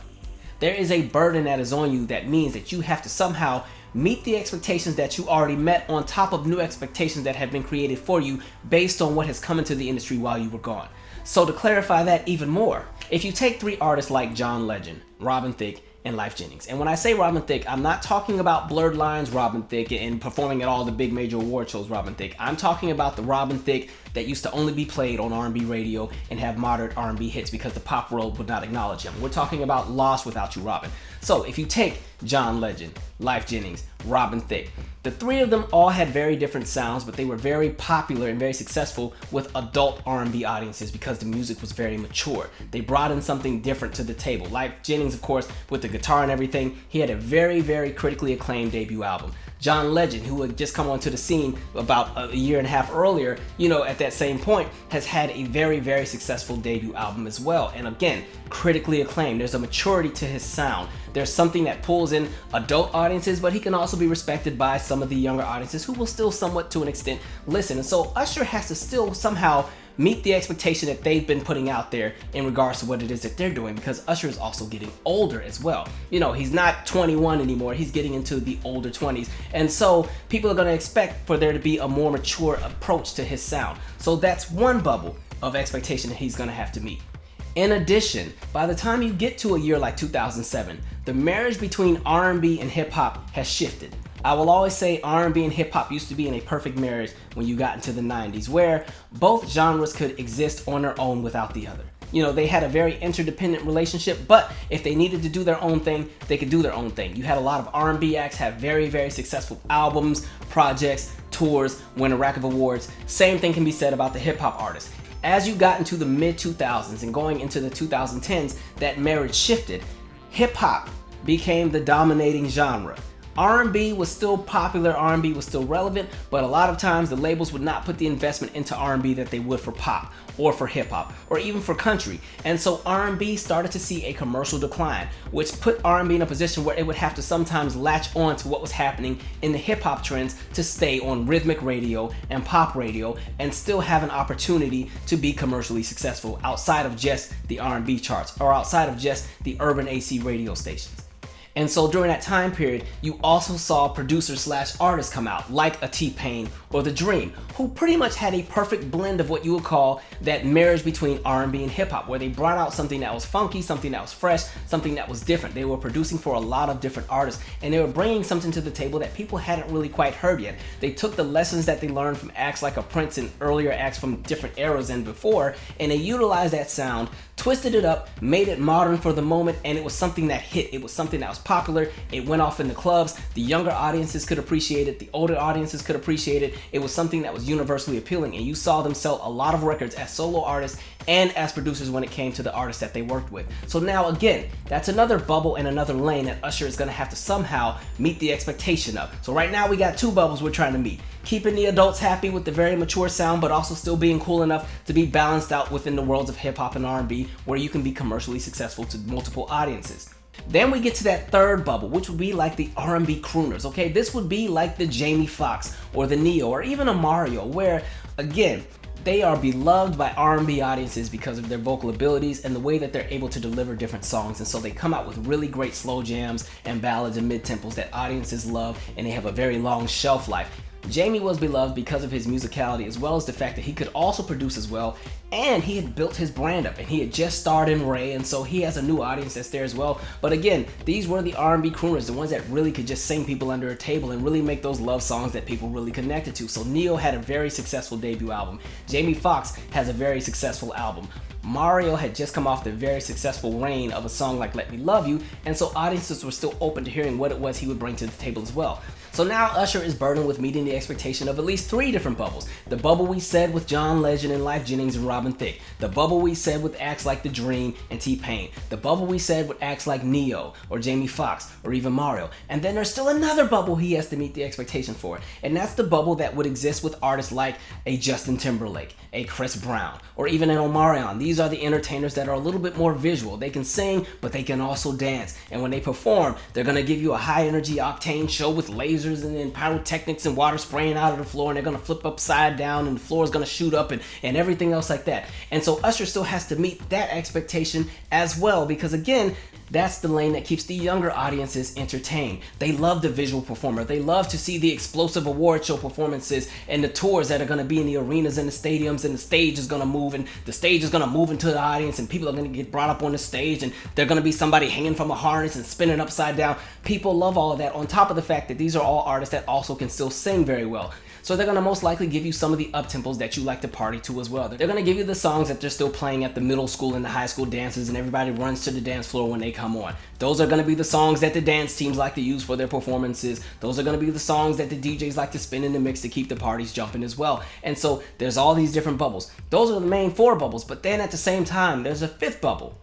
there is a burden that is on you that means that you have to somehow meet the expectations that you already met on top of new expectations that have been created for you based on what has come into the industry while you were gone. So to clarify that even more, if you take three artists like John Legend, Robin Thicke, and Lyfe Jennings, and when I say Robin Thicke, I'm not talking about Blurred Lines Robin Thicke and performing at all the big major award shows Robin Thicke. I'm talking about the Robin Thicke that used to only be played on R&B radio and have moderate R&B hits because the pop world would not acknowledge him. We're talking about Lost Without You, Robin. So if you take John Legend, Lyfe Jennings, Robin Thicke, the three of them all had very different sounds, but they were very popular and very successful with adult R&B audiences because the music was very mature. They brought in something different to the table. Lyfe Jennings, of course, with the guitar and everything, he had a very, very critically acclaimed debut album. John Legend, who had just come onto the scene about a year and a half earlier, at that same point, has had a very, very successful debut album as well. And again, critically acclaimed. There's a maturity to his sound. There's something that pulls in adult audiences, but he can also be respected by some of the younger audiences who will still somewhat to an extent listen. And so Usher has to still somehow meet the expectation that they've been putting out there in regards to what it is that they're doing, because Usher is also getting older as well. He's not 21 anymore. He's getting into the older 20s. And so people are going to expect for there to be a more mature approach to his sound. So that's one bubble of expectation that he's going to have to meet. In addition, by the time you get to a year like 2007, the marriage between R&B and hip hop has shifted. I will always say R&B and hip hop used to be in a perfect marriage when you got into the 90s, where both genres could exist on their own without the other. They had a very interdependent relationship, but if they needed to do their own thing, they could do their own thing. You had a lot of R&B acts have very, very successful albums, projects, tours, win a rack of awards. Same thing can be said about the hip hop artists. As you got into the mid-2000s and going into the 2010s, that marriage shifted. Hip hop became the dominating genre. R&B was still popular, R&B was still relevant, but a lot of times the labels would not put the investment into R&B that they would for pop or for hip hop or even for country. And so R&B started to see a commercial decline, which put R&B in a position where it would have to sometimes latch on to what was happening in the hip hop trends to stay on rhythmic radio and pop radio and still have an opportunity to be commercially successful outside of just the R&B charts or outside of just the urban AC radio stations. And so during that time period, you also saw producers / artists come out like a T-Pain or The Dream, who pretty much had a perfect blend of what you would call that marriage between R&B and hip hop, where they brought out something that was funky, something that was fresh, something that was different. They were producing for a lot of different artists, and they were bringing something to the table that people hadn't really quite heard yet. They took the lessons that they learned from acts like a Prince and earlier acts from different eras and before, and they utilized that sound, twisted it up, made it modern for the moment, and it was something that hit. It was something that was popular. It went off in the clubs. The younger audiences could appreciate it. The older audiences could appreciate it. It was something that was universally appealing, and you saw them sell a lot of records as solo artists and as producers when it came to the artists that they worked with. So now again, that's another bubble and another lane that Usher is going to have to somehow meet the expectation of. So right now we got two bubbles we're trying to meet. Keeping the adults happy with the very mature sound, but also still being cool enough to be balanced out within the worlds of hip hop and R&B, where you can be commercially successful to multiple audiences. Then we get to that third bubble, which would be like the R&B crooners, okay? This would be like the Jamie Foxx or the Neo or even a Mario, where, again, they are beloved by R&B audiences because of their vocal abilities and the way that they're able to deliver different songs. And so they come out with really great slow jams and ballads and mid-tempos that audiences love, and they have a very long shelf life. Jamie was beloved because of his musicality, as well as the fact that he could also produce as well, and he had built his brand up, and he had just starred in Ray, and so he has a new audience that's there as well. But again, these were the R&B crooners, the ones that really could just sing people under a table and really make those love songs that people really connected to. So Neo had a very successful debut album. Jamie Foxx has a very successful album. Mario had just come off the very successful reign of a song like Let Me Love You, and so audiences were still open to hearing what it was he would bring to the table as well. So now Usher is burdened with meeting the expectation of at least 3 different bubbles. The bubble we said with John Legend and Lyfe Jennings and Robin Thicke. The bubble we said with acts like The Dream and T-Pain. The bubble we said with acts like Neo or Jamie Foxx or even Mario. And then there's still another bubble he has to meet the expectation for. And that's the bubble that would exist with artists like a Justin Timberlake, a Chris Brown, or even an Omarion. These are the entertainers that are a little bit more visual. They can sing, but they can also dance. And when they perform, they're gonna give you a high energy octane show with lasers and then pyrotechnics and water spraying out of the floor, and they're gonna flip upside down and the floor is gonna shoot up and everything else like that. And so Usher still has to meet that expectation as well, because again, that's the lane that keeps the younger audiences entertained. They love the visual performer. They love to see the explosive award show performances and the tours that are going to be in the arenas and the stadiums, and the stage is going to move, and the stage is going to move into the audience, and people are going to get brought up on the stage, and they're going to be somebody hanging from a harness and spinning upside down. People love all of that, on top of the fact that these are all artists that also can still sing very well. So they're going to most likely give you some of the up-tempos that you like to party to as well. They're going to give you the songs that they're still playing at the middle school and the high school dances, and everybody runs to the dance floor when they come on. Those are going to be the songs that the dance teams like to use for their performances. Those are going to be the songs that the DJs like to spin in the mix to keep the parties jumping as well. And so there's all these different bubbles. Those are the main 4 bubbles, but then at the same time, there's a 5th bubble.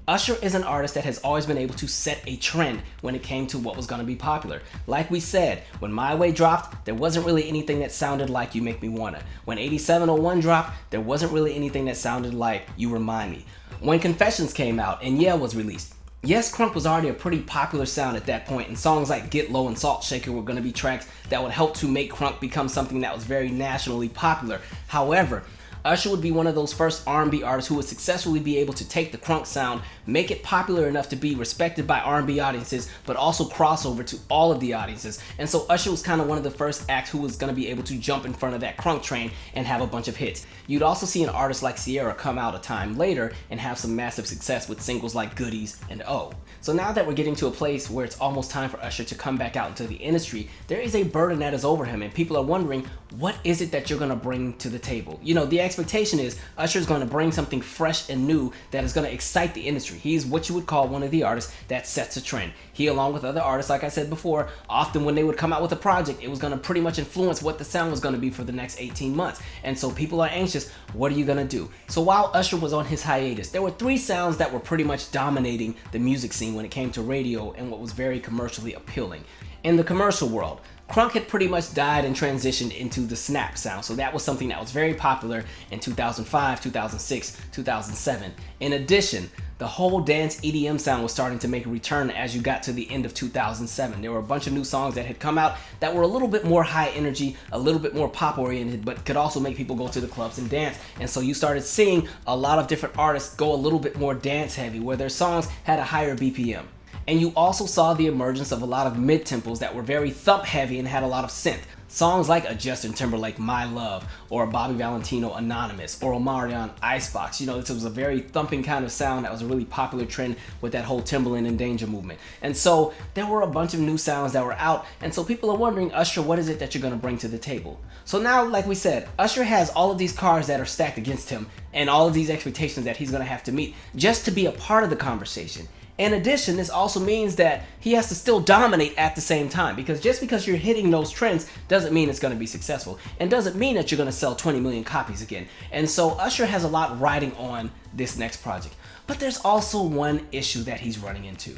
Usher is an artist that has always been able to set a trend when it came to what was going to be popular. Like we said, when My Way dropped, there wasn't really anything that sounded like You Make Me Wanna. When 8701 dropped, there wasn't really anything that sounded like You Remind Me. When Confessions came out and Yeah was released, yes, crunk was already a pretty popular sound at that point, and songs like Get Low and Salt Shaker were going to be tracks that would help to make crunk become something that was very nationally popular. However, Usher would be one of those first R&B artists who would successfully be able to take the crunk sound, make it popular enough to be respected by R&B audiences, but also cross over to all of the audiences. And so Usher was kind of one of the first acts who was going to be able to jump in front of that crunk train and have a bunch of hits. You'd also see an artist like Ciara come out a time later and have some massive success with singles like Goodies and Oh. So now that we're getting to a place where it's almost time for Usher to come back out into the industry, there is a burden that is over him, and people are wondering, what is it that you're going to bring to the table? You know, the expectation is Usher's going to bring something fresh and new that is going to excite the industry. He's what you would call one of the artists that sets a trend. He, along with other artists, like I said before, often when they would come out with a project, it was going to pretty much influence what the sound was going to be for the next 18 months. And so people are anxious, what are you going to do? So while Usher was on his hiatus, there were 3 sounds that were pretty much dominating the music scene when it came to radio and what was very commercially appealing. In the commercial world, crunk had pretty much died and transitioned into the snap sound, so that was something that was very popular in 2005, 2006, 2007. In addition, the whole dance EDM sound was starting to make a return as you got to the end of 2007. There were a bunch of new songs that had come out that were a little bit more high energy, a little bit more pop oriented, but could also make people go to the clubs and dance. And so you started seeing a lot of different artists go a little bit more dance heavy, where their songs had a higher BPM. And you also saw the emergence of a lot of mid-tempos that were very thump heavy and had a lot of synth. Songs like a Justin Timberlake My Love, or a Bobby Valentino Anonymous, or Omarion Icebox. You know, this was a very thumping kind of sound that was a really popular trend with that whole Timberland and Danger movement. And so there were a bunch of new sounds that were out, and so people are wondering, Usher, what is it that you're going to bring to the table? So now, like we said, Usher has all of these cards that are stacked against him and all of these expectations that he's going to have to meet just to be a part of the conversation. In addition, this also means that he has to still dominate at the same time, because just because you're hitting those trends doesn't mean it's going to be successful, and doesn't mean that you're going to sell 20 million copies again. And so Usher has a lot riding on this next project. But there's also one issue that he's running into.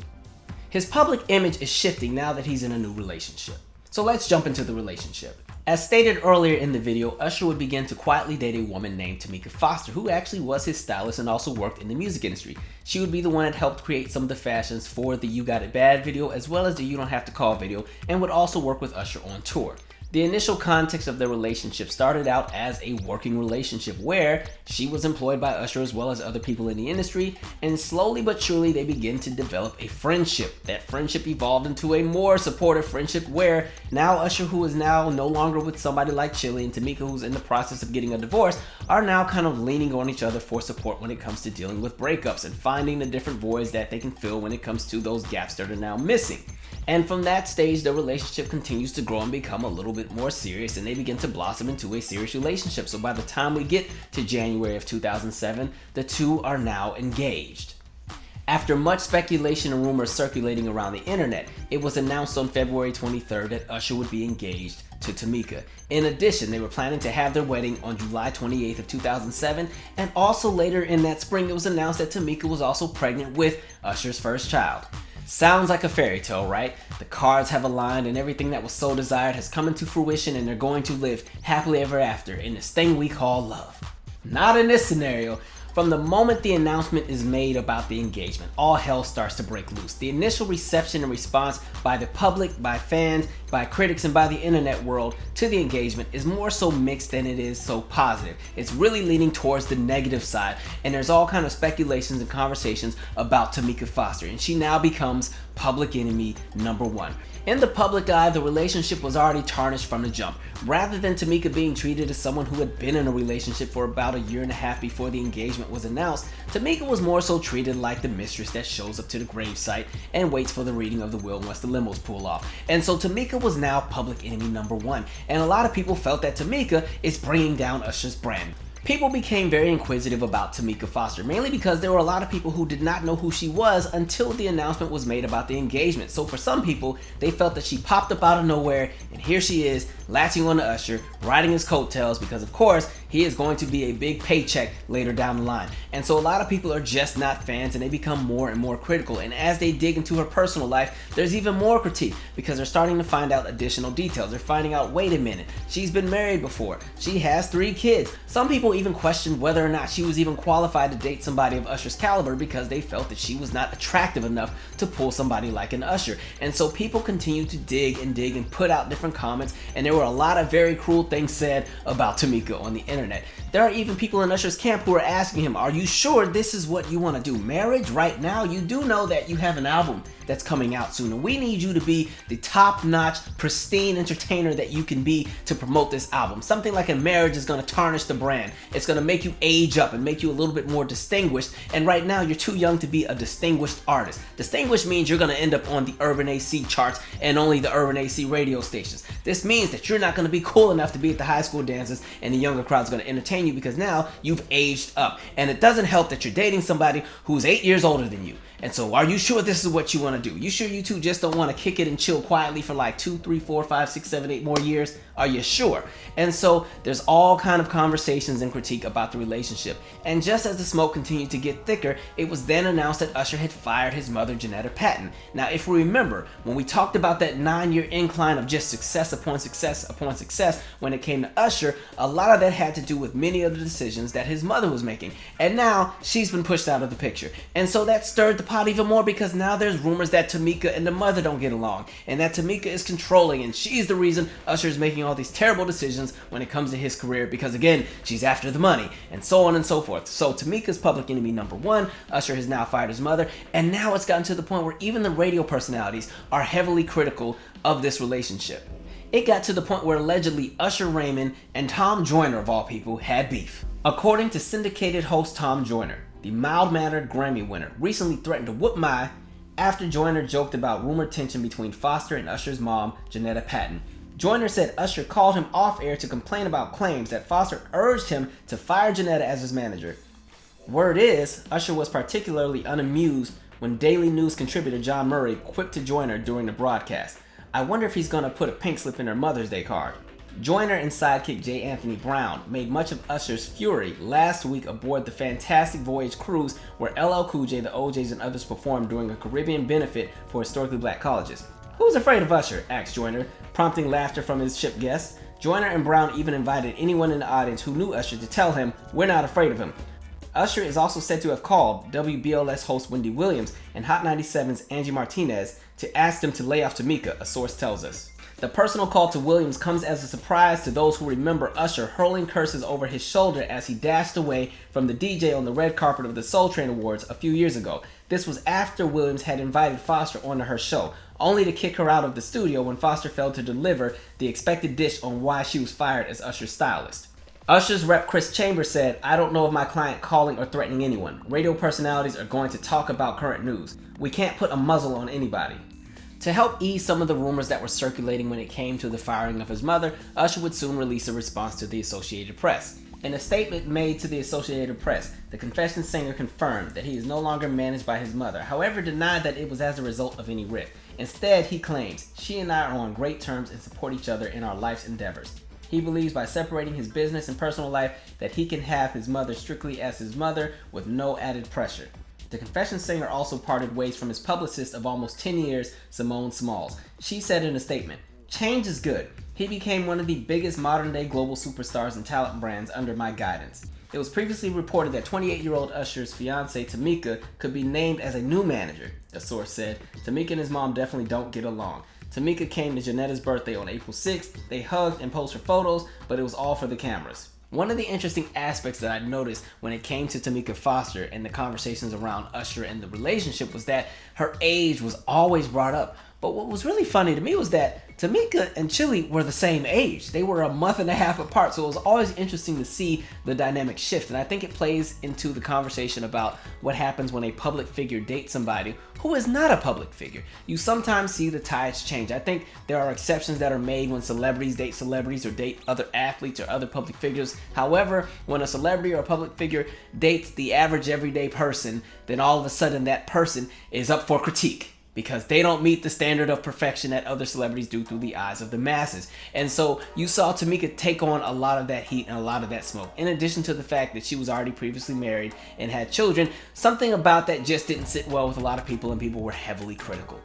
His public image is shifting now that he's in a new relationship. So let's jump into the relationship. As stated earlier in the video, Usher would begin to quietly date a woman named Tameka Foster, who actually was his stylist and also worked in the music industry. She would be the one that helped create some of the fashions for the You Got It Bad video, as well as the You Don't Have to Call video, and would also work with Usher on tour. The initial context of their relationship started out as a working relationship where she was employed by Usher as well as other people in the industry, and slowly but surely they began to develop a friendship. That friendship evolved into a more supportive friendship where now Usher, who is now no longer with somebody like Chili, and Tameka, who's in the process of getting a divorce, are now kind of leaning on each other for support when it comes to dealing with breakups and finding the different voids that they can fill when it comes to those gaps that are now missing. And from that stage, the relationship continues to grow and become a little bit more serious, and they begin to blossom into a serious relationship. So by the time we get to January of 2007, the two are now engaged. After much speculation and rumors circulating around the internet, it was announced on February 23rd that Usher would be engaged to Tameka. In addition, they were planning to have their wedding on July 28th of 2007, and also later in that spring it was announced that Tameka was also pregnant with Usher's first child. Sounds like a fairy tale, right? The cards have aligned and everything that was so desired has come into fruition, and they're going to live happily ever after in this thing we call love. Not in this scenario. From the moment the announcement is made about the engagement, all hell starts to break loose. The initial reception and response by the public, by fans, by critics, and by the internet world to the engagement is more so mixed than it is so positive. It's really leaning towards the negative side, and there's all kind of speculations and conversations about Tameka Foster, and she now becomes public enemy number one. In the public eye, the relationship was already tarnished from the jump. Rather than Tameka being treated as someone who had been in a relationship for about a year and a half before the engagement was announced, Tameka was more so treated like the mistress that shows up to the gravesite and waits for the reading of the will once the limos pull off. And so Tameka was now public enemy number one, and a lot of people felt that Tameka is bringing down Usher's brand. People became very inquisitive about Tameka Foster, mainly because there were a lot of people who did not know who she was until the announcement was made about the engagement. So for some people, they felt that she popped up out of nowhere, and here she is, latching on to Usher, riding his coattails, because of course, he is going to be a big paycheck later down the line. And so a lot of people are just not fans, and they become more and more critical. And as they dig into her personal life, there's even more critique, because they're starting to find out additional details. They're finding out, wait a minute, she's been married before. She has 3 kids. Some people even questioned whether or not she was even qualified to date somebody of Usher's caliber, because they felt that she was not attractive enough to pull somebody like an Usher. And so people continued to dig and put out different comments, and there were a lot of very cruel things said about Tameka on the internet. There are even people in Usher's camp who are asking him, are you sure this is what you want to do? Marriage right now? You do know that you have an album that's coming out soon, and we need you to be the top-notch, pristine entertainer that you can be to promote this album. Something like a marriage is going to tarnish the brand. It's going to make you age up and make you a little bit more distinguished, and right now you're too young to be a distinguished artist. Distinguished means you're going to end up on the Urban AC charts and only the Urban AC radio stations. This means that you're not going to be cool enough to be at the high school dances, and the younger crowd's going to entertain you because now you've aged up. And it doesn't help that you're dating somebody who's 8 years older than you. And so are you sure this is what you want to do? You sure you two just don't want to kick it and chill quietly for like 2, 3, 4, 5, 6, 7, 8 more years? Are you sure? And so there's all kind of conversations and critique about the relationship. And just as the smoke continued to get thicker, it was then announced that Usher had fired his mother, Janetta Patton. Now, if we remember, when we talked about that 9-year incline of just success upon success upon success when it came to Usher, a lot of that had to do with many of the decisions that his mother was making. And now she's been pushed out of the picture. And so that stirred the pot even more, because now there's rumors that Tameka and the mother don't get along, and that Tameka is controlling, and she's the reason Usher is making all these terrible decisions when it comes to his career, because again, she's after the money, and so on and so forth. So Tameka's public enemy number one. Usher has now fired his mother, and now it's gotten to the point where even the radio personalities are heavily critical of this relationship. It got to the point where allegedly Usher Raymond and Tom Joyner, of all people, had beef. According to syndicated host Tom Joyner, the mild-mannered Grammy winner recently threatened to whoop Mai after Joyner joked about rumored tension between Foster and Usher's mom, Janetta Patton. Joyner said Usher called him off-air to complain about claims that Foster urged him to fire Janetta as his manager. Word is, Usher was particularly unamused when Daily News contributor John Murray quipped to Joyner during the broadcast, "I wonder if he's gonna put a pink slip in her Mother's Day card." Joyner and sidekick J. Anthony Brown made much of Usher's fury last week aboard the Fantastic Voyage cruise where LL Cool J, the OJs, and others performed during a Caribbean benefit for historically black colleges. "Who's afraid of Usher?" asked Joyner, prompting laughter from his ship guests. Joyner and Brown even invited anyone in the audience who knew Usher to tell him, "We're not afraid of him." Usher is also said to have called WBLS host Wendy Williams and Hot 97's Angie Martinez to ask them to lay off Tameka, a source tells us. The personal call to Williams comes as a surprise to those who remember Usher hurling curses over his shoulder as he dashed away from the DJ on the red carpet of the Soul Train Awards a few years ago. This was after Williams had invited Foster onto her show, only to kick her out of the studio when Foster failed to deliver the expected dish on why she was fired as Usher's stylist. Usher's rep Chris Chambers said, "I don't know of my client calling or threatening anyone. Radio personalities are going to talk about current news. We can't put a muzzle on anybody." To help ease some of the rumors that were circulating when it came to the firing of his mother, Usher would soon release a response to the Associated Press. In a statement made to the Associated Press, the Confessions singer confirmed that he is no longer managed by his mother, however denied that it was as a result of any rift. Instead, he claims, "She and I are on great terms and support each other in our life's endeavors." He believes by separating his business and personal life that he can have his mother strictly as his mother with no added pressure. The Confessions singer also parted ways from his publicist of almost 10 years, Simone Smalls. She said in a statement, "Change is good. He became one of the biggest modern-day global superstars and talent brands under my guidance." It was previously reported that 28-year-old Usher's fiancée, Tameka, could be named as a new manager. A source said, "Tameka and his mom definitely don't get along. Tameka came to Janetta's birthday on April 6th. They hugged and posed for photos, but it was all for the cameras." One of the interesting aspects that I noticed when it came to Tameka Foster and the conversations around Usher and the relationship was that her age was always brought up. But what was really funny to me was that Tameka and Chili were the same age. They were a month and a half apart, so it was always interesting to see the dynamic shift. And I think it plays into the conversation about what happens when a public figure dates somebody who is not a public figure. You sometimes see the tides change. I think there are exceptions that are made when celebrities date celebrities or date other athletes or other public figures. However, when a celebrity or a public figure dates the average everyday person, then all of a sudden that person is up for critique, because they don't meet the standard of perfection that other celebrities do through the eyes of the masses. And so you saw Tameka take on a lot of that heat and a lot of that smoke. In addition to the fact that she was already previously married and had children, something about that just didn't sit well with a lot of people, and people were heavily critical.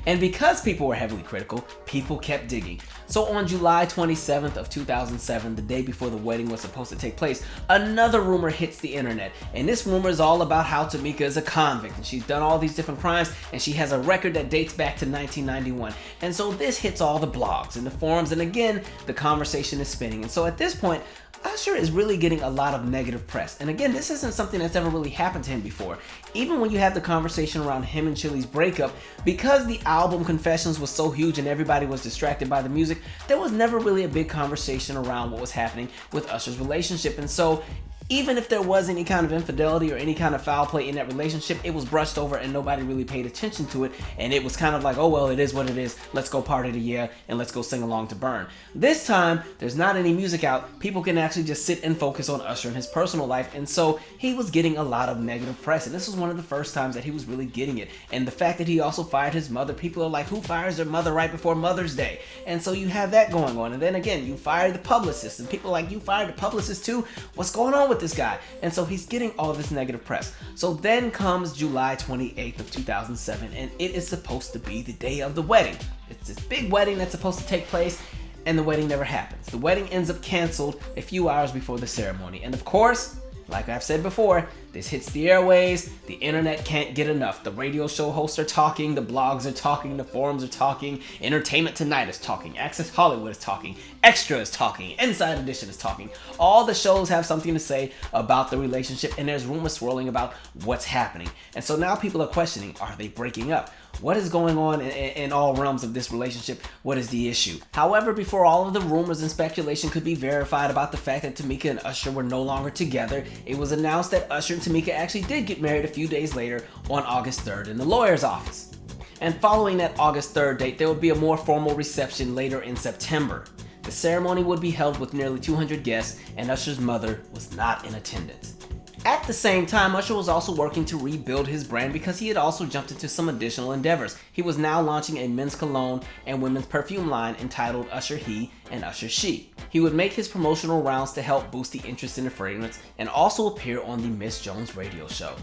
And because people were heavily critical, people kept digging. So on July 27th of 2007, the day before the wedding was supposed to take place, another rumor hits the internet. And this rumor is all about how Tameka is a convict and she's done all these different crimes and she has a record that dates back to 1991. And so this hits all the blogs and the forums, and again, the conversation is spinning. And so at this point, Usher is really getting a lot of negative press. And again, this isn't something that's ever really happened to him before. Even when you have the conversation around him and Chili's breakup, because the album Confessions was so huge and everybody was distracted by the music, there was never really a big conversation around what was happening with Usher's relationship. And so even if there was any kind of infidelity or any kind of foul play in that relationship, it was brushed over and nobody really paid attention to it. And it was kind of like, oh, well, it is what it is. Let's go party the year and let's go sing along to Burn. This time, there's not any music out. People can actually just sit and focus on Usher and his personal life. And so he was getting a lot of negative press. And this was one of the first times that he was really getting it. And the fact that he also fired his mother, people are like, who fires their mother right before Mother's Day? And so you have that going on. And then again, you fire the publicist and people are like, you fired the publicist too? What's going on with this guy? And so he's getting all this negative press. So then comes July 28th of 2007, and it is supposed to be the day of the wedding. It's this big wedding that's supposed to take place, and the wedding never happens. The wedding ends up canceled a few hours before the ceremony. And of course, like I've said before, this hits the airways, the internet can't get enough. The radio show hosts are talking, the blogs are talking, the forums are talking, Entertainment Tonight is talking, Access Hollywood is talking, Extra is talking, Inside Edition is talking. All the shows have something to say about the relationship, and there's rumors swirling about what's happening. And so now people are questioning, are they breaking up? What is going on in all realms of this relationship? What is the issue? However, before all of the rumors and speculation could be verified about the fact that Tameka and Usher were no longer together, it was announced that Usher and Tameka actually did get married a few days later on August 3rd in the lawyer's office. And following that August 3rd date, there would be a more formal reception later in September. The ceremony would be held with nearly 200 guests, and Usher's mother was not in attendance. At the same time, Usher was also working to rebuild his brand because he had also jumped into some additional endeavors. He was now launching a men's cologne and women's perfume line entitled Usher He and Usher She. He would make his promotional rounds to help boost the interest in the fragrance and also appear on the Miss Jones radio show,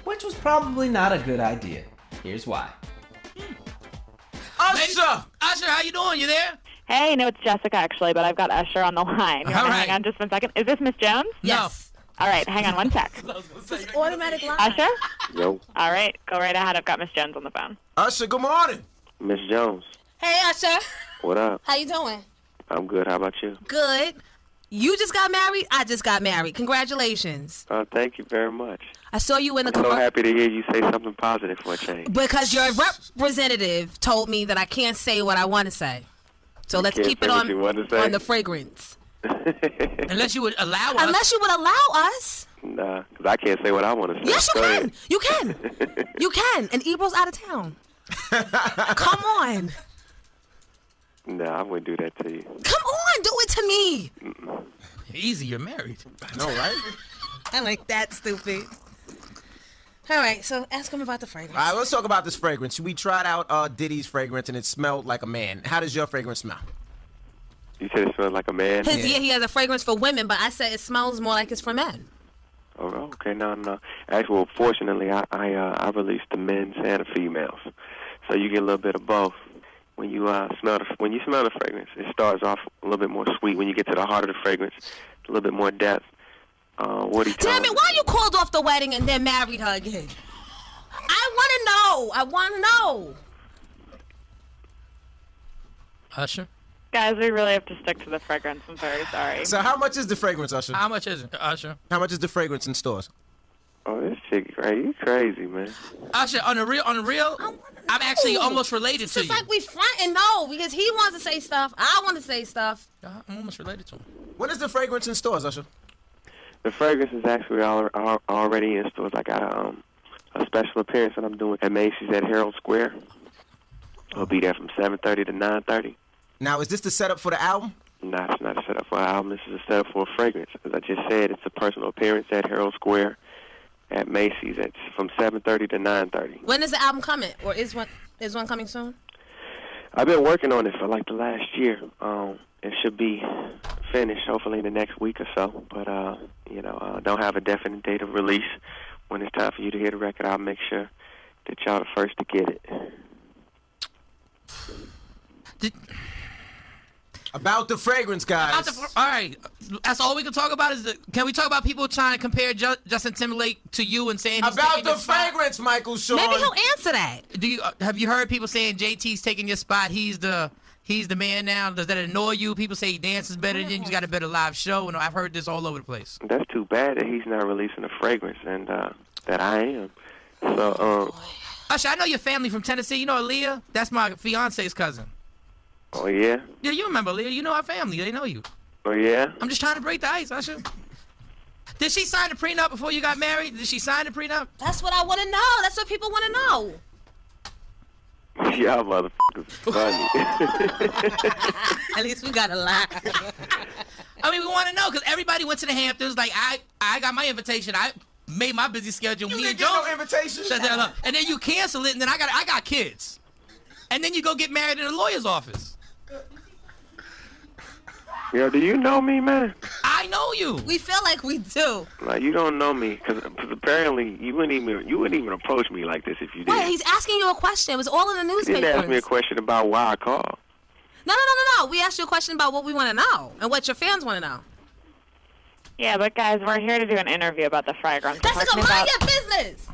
which was probably not a good idea. Here's why. Usher! Usher, how you doing? You there? Hey, no, it's Jessica, actually, but I've got Usher on the line. You want to hang on just 1 second? Is this Miss Jones? Yes. All right, hang on 1 sec. Just automatic line. Usher? Yo, All right, go right ahead. I've got Miss Jones on the phone. Usher, good morning. Miss Jones. Hey, Usher. What up? How you doing? I'm good. How about you? Good. You just got married? I just got married. Congratulations. Thank you very much. I saw you in the I'm so commercial. happy to hear you say something positive for a change. Because your representative told me that I can't say what I want to say. So let's can't keep it say what you want to say? on the fragrance. Unless you would allow us. Unless you would allow us. Nah, because I can't say what I want to say. Yes, you Go can. ahead. You can. You can. And Ebro's out of town. Come on. Nah, I wouldn't do that to you. Come on. Do it to me. Easy, you're married. I know, right? I like that, stupid. All right, so ask him about the fragrance. All right, let's talk about this fragrance. We tried out Diddy's fragrance, and it smelled like a man. How does your fragrance smell? You said it smells like a man? Yeah, he has a fragrance for women, but I said it smells more like it's for men. Oh, okay, no. Actually, well, fortunately, I released the men's and the females, so you get a little bit of both. When you smell the fragrance, it starts off a little bit more sweet. When you get to the heart of the fragrance, a little bit more depth. What he Damn it! Why you called off the wedding and then married her again? I want to know. Usher? Guys, we really have to stick to the fragrance. I'm very sorry. So how much is the fragrance, Usher? How much is it, Usher? How much is the fragrance in stores? Oh, this chick, you crazy, man. Usher, on the real, I'm actually almost related to It's you. like we fronting no, because he wants to say stuff. I want to say stuff. I'm almost related to him. When is the fragrance in stores, Usher? The fragrance is actually already in stores. I got a special appearance that I'm doing at Macy's at Herald Square. I'll be there from 7:30 to 9:30. Now, is this the setup for the album? No, it's not a setup for an album. This is a setup for a fragrance. As I just said, it's a personal appearance at Herald Square at Macy's. It's from 7:30 to 9:30. When is the album coming, or is one coming soon? I've been working on it for like the last year. It should be finished hopefully in the next week or so. But don't have a definite date of release. When it's time for you to hear the record, I'll make sure that y'all the first to get it. About the fragrance, guys. All right, that's all we can talk about. Can we talk about people trying to compare Justin Timberlake to you and saying he's about taking the your spot? fragrance, Michael Sean? Maybe he'll answer that. Have you heard people saying JT's taking your spot? He's the man now. Does that annoy you? People say he dances better than you. He's got a better live show, and I've heard this all over the place. That's too bad that he's not releasing a fragrance, and that I am. So, Usher, I know your family from Tennessee. You know Aaliyah? That's my fiance's cousin. Oh, yeah? Yeah, you remember Aaliyah. You know our family. They know you. Oh, yeah? I'm just trying to break the ice, Usher. Did she sign the prenup before you got married? Did she sign the prenup? That's what I want to know. That's what people want to know. Y'all motherfuckers funny. At least we got a lie. I mean, we want to know because everybody went to the Hamptons. Like, I got my invitation. I made my busy schedule. You Me didn't and get Joe. no invitation? Shut the hell up. And then you cancel it, and then I got kids. And then you go get married in a lawyer's office. Yo, do you know me, man? I know you. We feel like we do. Like, you don't know me, because apparently you wouldn't even approach me like this if you did. Wait, he's asking you a question. It was all in the You newspapers. didn't ask me a question about why I called. No. We asked you a question about what we want to know and what your fans want to know. Yeah, but guys, we're here to do an interview about the fragrance. Jessica, mind your business.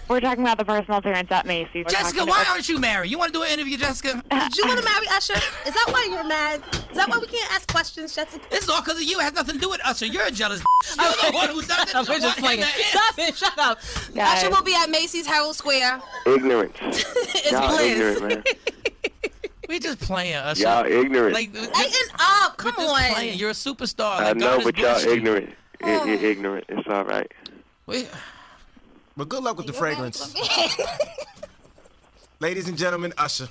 We're talking about the personal appearance at Macy's. Jessica, why aren't you married? You want to do an interview, Jessica? Did you want to marry Usher? Is that why you're mad? Is that why we can't ask questions, Jessica? This is all because of you. It has nothing to do with Usher. You're a jealous You're the one who does it. We're just playing. Stop it. Shut up. Guys. Usher will be at Macy's Herald Square. Ignorance. It's Y'all bliss. ignorant, man. We just playing, Usher. Y'all ignorant. Like, Lighten up. Come we're just on. playing. You're a superstar. I Like, know, God but has y'all blessed you. ignorant. You're ignorant. It's all right. But good luck with the fragrance. Ladies and gentlemen, Usher.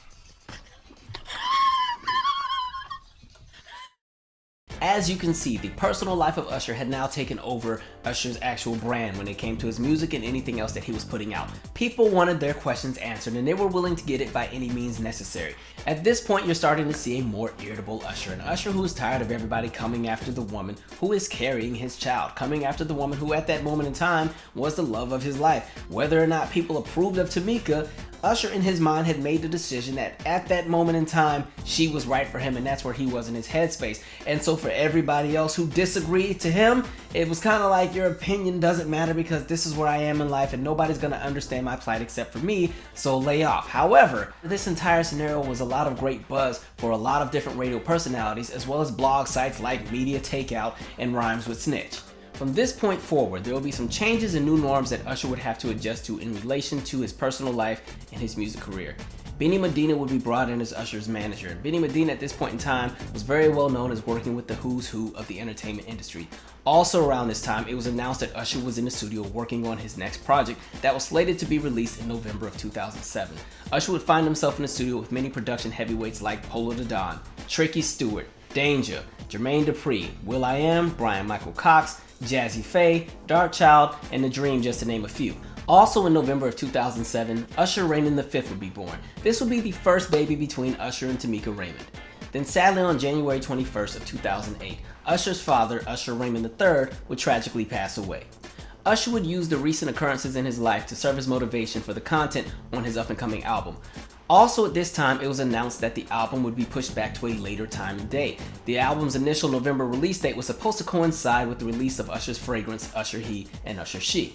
As you can see, the personal life of Usher had now taken over Usher's actual brand when it came to his music and anything else that he was putting out. People wanted their questions answered and they were willing to get it by any means necessary. At this point, you're starting to see a more irritable Usher, an Usher who is tired of everybody coming after the woman who is carrying his child, coming after the woman who at that moment in time was the love of his life. Whether or not people approved of Tameka Usher in his mind had made the decision that at that moment in time, she was right for him, and that's where he was in his headspace. And so for everybody else who disagreed to him, it was kind of like, your opinion doesn't matter because this is where I am in life and nobody's going to understand my plight except for me, so lay off. However, this entire scenario was a lot of great buzz for a lot of different radio personalities, as well as blog sites like Media Takeout and Rhymes with Snitch. From this point forward, there will be some changes and new norms that Usher would have to adjust to in relation to his personal life and his music career. Benny Medina would be brought in as Usher's manager. Benny Medina at this point in time was very well known as working with the who's who of the entertainment industry. Also around this time, it was announced that Usher was in the studio working on his next project that was slated to be released in November of 2007. Usher would find himself in the studio with many production heavyweights like Polo the Don, Tricky Stewart, Danger, Jermaine Dupri, will.i.am, Brian Michael Cox, Jazzy Faye, Darkchild, and The Dream, just to name a few. Also in November of 2007, Usher Raymond V would be born. This would be the first baby between Usher and Tameka Raymond. Then sadly on January 21st of 2008, Usher's father, Usher Raymond III, would tragically pass away. Usher would use the recent occurrences in his life to serve as motivation for the content on his up-and-coming album. Also at this time, it was announced that the album would be pushed back to a later time and date. The album's initial November release date was supposed to coincide with the release of Usher's fragrance, Usher He and Usher She.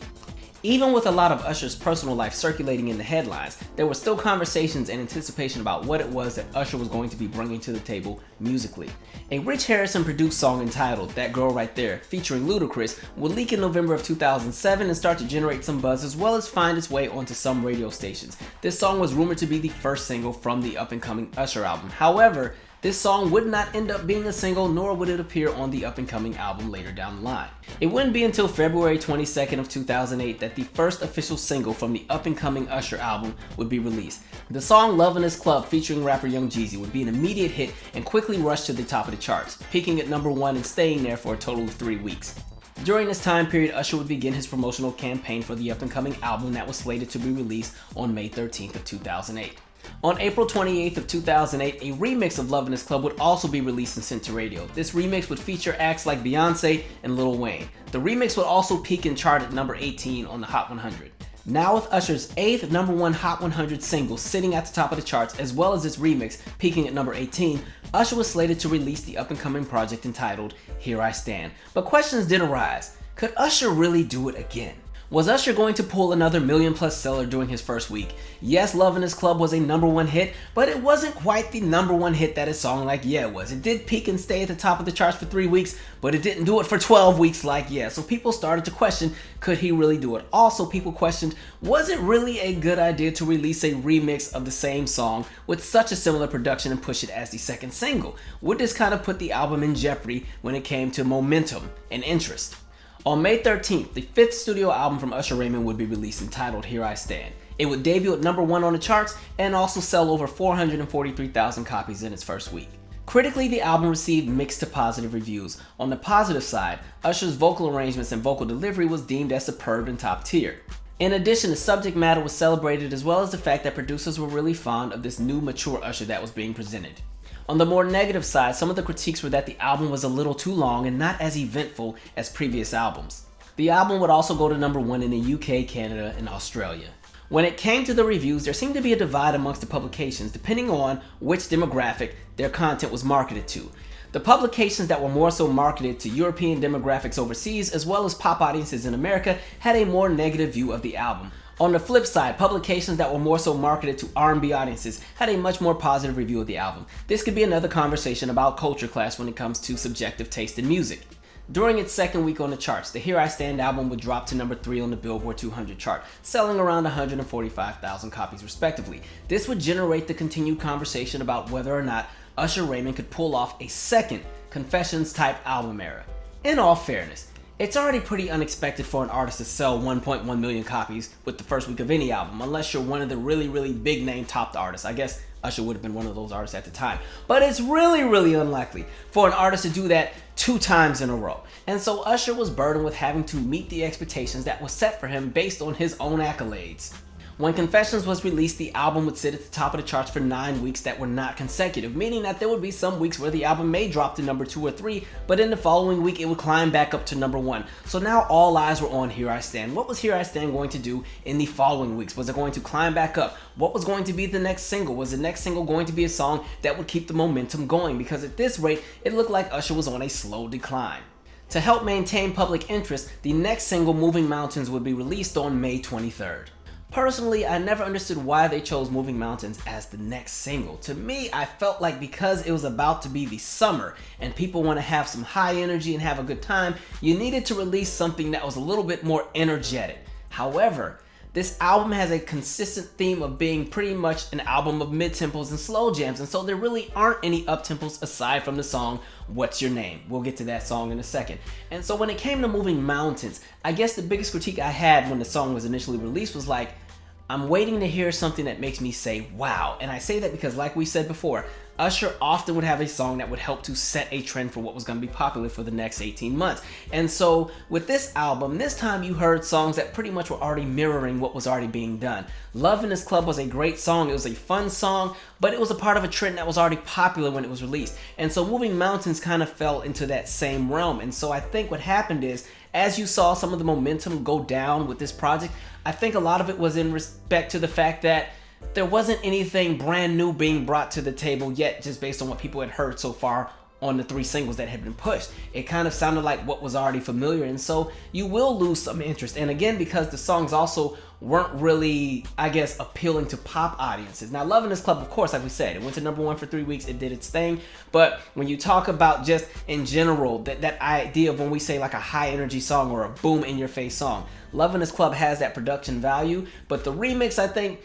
Even with a lot of Usher's personal life circulating in the headlines, there were still conversations and anticipation about what it was that Usher was going to be bringing to the table musically. A Rich Harrison produced song entitled That Girl Right There, featuring Ludacris, would leak in November of 2007 and start to generate some buzz as well as find its way onto some radio stations. This song was rumored to be the first single from the up-and-coming Usher album. However, this song would not end up being a single, nor would it appear on the up-and-coming album later down the line. It wouldn't be until February 22nd of 2008 that the first official single from the up-and-coming Usher album would be released. The song Love in This Club featuring rapper Young Jeezy would be an immediate hit and quickly rushed to the top of the charts, peaking at number 1 and staying there for a total of 3 weeks. During this time period, Usher would begin his promotional campaign for the up-and-coming album that was slated to be released on May 13th of 2008. On April 28th of 2008, a remix of Love in This Club would also be released and sent to radio. This remix would feature acts like Beyonce and Lil Wayne. The remix would also peak and chart at number 18 on the Hot 100. Now with Usher's 8th number 1 Hot 100 single sitting at the top of the charts, as well as this remix peaking at number 18, Usher was slated to release the up-and-coming project entitled Here I Stand. But questions did arise. Could Usher really do it again? Was Usher going to pull another million-plus seller during his first week? Yes, Love in This Club was a number 1 hit, but it wasn't quite the number 1 hit that a song like Yeah was. It did peak and stay at the top of the charts for 3 weeks, but it didn't do it for 12 weeks like Yeah. So people started to question, could he really do it? Also, people questioned, was it really a good idea to release a remix of the same song with such a similar production and push it as the second single? Would this kind of put the album in jeopardy when it came to momentum and interest? On May 13th, the 5th studio album from Usher Raymond would be released entitled Here I Stand. It would debut at number 1 on the charts and also sell over 443,000 copies in its first week. Critically, the album received mixed to positive reviews. On the positive side, Usher's vocal arrangements and vocal delivery was deemed as superb and top tier. In addition, the subject matter was celebrated, as well as the fact that producers were really fond of this new mature Usher that was being presented. On the more negative side, some of the critiques were that the album was a little too long and not as eventful as previous albums. The album would also go to number 1 in the UK, Canada, and Australia. When it came to the reviews, there seemed to be a divide amongst the publications depending on which demographic their content was marketed to. The publications that were more so marketed to European demographics overseas, as well as pop audiences in America, had a more negative view of the album. On the flip side, publications that were more so marketed to R&B audiences had a much more positive review of the album. This could be another conversation about culture clash when it comes to subjective taste in music. During its second week on the charts, the Here I Stand album would drop to number 3 on the Billboard 200 chart, selling around 145,000 copies respectively. This would generate the continued conversation about whether or not Usher Raymond could pull off a second Confessions-type album era. In all fairness, it's already pretty unexpected for an artist to sell 1.1 million copies with the first week of any album, unless you're one of the really big name top artists. I guess Usher would have been one of those artists at the time. But it's really unlikely for an artist to do that 2 times in a row. And so Usher was burdened with having to meet the expectations that was set for him based on his own accolades. When Confessions was released, the album would sit at the top of the charts for 9 weeks that were not consecutive, meaning that there would be some weeks where the album may drop to number 2 or 3, but in the following week it would climb back up to number 1. So now all eyes were on Here I Stand. What was Here I Stand going to do in the following weeks? Was it going to climb back up? What was going to be the next single? Was the next single going to be a song that would keep the momentum going? Because at this rate, it looked like Usher was on a slow decline. To help maintain public interest, the next single, Moving Mountains, would be released on May 23rd. Personally, I never understood why they chose Moving Mountains as the next single. To me, I felt like because it was about to be the summer and people want to have some high energy and have a good time, you needed to release something that was a little bit more energetic. However, this album has a consistent theme of being pretty much an album of mid-tempos and slow jams, and so there really aren't any up-tempos aside from the song What's Your Name? We'll get to that song in a second. And so when it came to Moving Mountains, I guess the biggest critique I had when the song was initially released was like, I'm waiting to hear something that makes me say, wow. And I say that because, like we said before, Usher often would have a song that would help to set a trend for what was going to be popular for the next 18 months. And so with this album, this time you heard songs that pretty much were already mirroring what was already being done. Love in This Club was a great song. It was a fun song, but it was a part of a trend that was already popular when it was released. And so Moving Mountains kind of fell into that same realm. And so I think what happened is, as you saw some of the momentum go down with this project, I think a lot of it was in respect to the fact that there wasn't anything brand new being brought to the table yet, just based on what people had heard so far on the 3 singles that had been pushed. It kind of sounded like what was already familiar, and so you will lose some interest. And again, because the songs also weren't really, I guess, appealing to pop audiences. Now, Love in This Club, of course, like we said, it went to number 1 for 3 weeks, it did its thing. But when you talk about just in general, that idea of when we say like a high energy song or a boom in your face song, Love in This Club has that production value, but the remix, I think,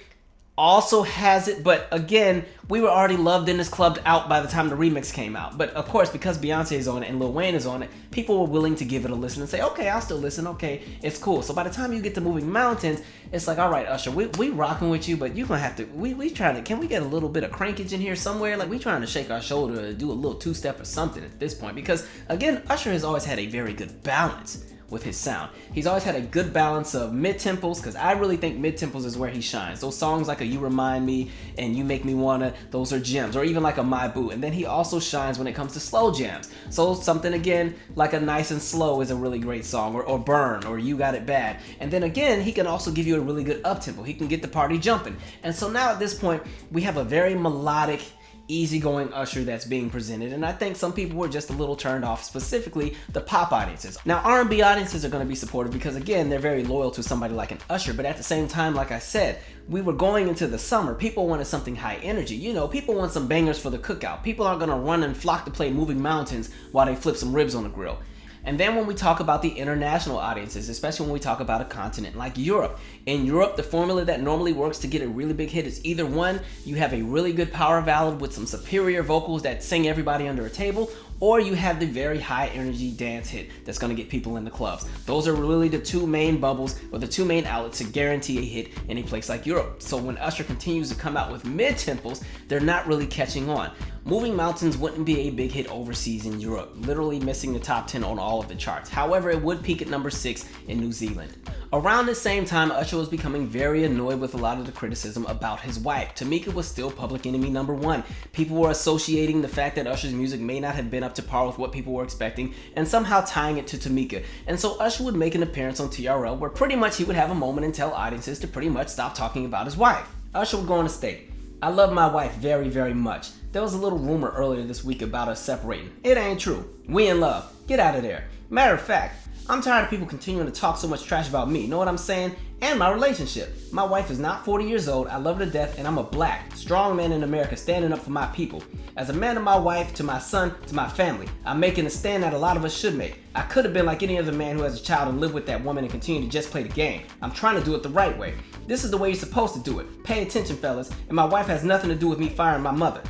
also has it. But again, we were already Loved in This Club out by the time the remix came out. But of course, because Beyonce is on it and Lil Wayne is on it, people were willing to give it a listen and say, okay, I'll still listen, okay, it's cool. So by the time you get to Moving Mountains, it's like, all right, Usher, we rocking with you, but you're gonna have to, we trying to, can we get a little bit of crankage in here somewhere? Like, we trying to shake our shoulder or do a little 2-step or something at this point. Because again, Usher has always had a very good balance with his sound. He's always had a good balance of mid-tempos, because I really think mid-tempos is where he shines. Those songs like a You Remind Me and You Make Me Wanna, those are gems. Or even like a My Boo. And then he also shines when it comes to slow jams. So something again like a Nice and Slow is a really great song, or Burn, or You Got It Bad. And then again, he can also give you a really good up-tempo. He can get the party jumping. And so now at this point, we have a very melodic, easygoing Usher that's being presented, and I think some people were just a little turned off, specifically the pop audiences. Now, R&B audiences are going to be supportive because, again, they're very loyal to somebody like an Usher, but at the same time, like I said, we were going into the summer. People wanted something high energy. You know, people want some bangers for the cookout. People aren't going to run and flock to play Moving Mountains while they flip some ribs on the grill. And then when we talk about the international audiences, especially when we talk about a continent like Europe. In Europe, the formula that normally works to get a really big hit is either one, you have a really good power ballad with some superior vocals that sing everybody under a table, or you have the very high energy dance hit that's going to get people in the clubs. Those are really the 2 main bubbles, or the 2 main outlets to guarantee a hit in a place like Europe. So when Usher continues to come out with mid-tempos, they're not really catching on. Moving Mountains wouldn't be a big hit overseas in Europe, literally missing the top 10 on all of the charts. However, it would peak at number 6 in New Zealand. Around the same time, Usher was becoming very annoyed with a lot of the criticism about his wife. Tameka was still public enemy number 1. People were associating the fact that Usher's music may not have been up to par with what people were expecting, and somehow tying it to Tameka. And so Usher would make an appearance on TRL where pretty much he would have a moment and tell audiences to pretty much stop talking about his wife. Usher would go on to state, I love my wife very, very much. There was a little rumor earlier this week about us separating. It ain't true. We in love. Get out of there. Matter of fact, I'm tired of people continuing to talk so much trash about me, know what I'm saying? And my relationship. My wife is not 40 years old, I love her to death, and I'm a black, strong man in America standing up for my people. As a man to my wife, to my son, to my family, I'm making a stand that a lot of us should make. I could have been like any other man who has a child and live with that woman and continue to just play the game. I'm trying to do it the right way. This is the way you're supposed to do it. Pay attention, fellas, and my wife has nothing to do with me firing my mother.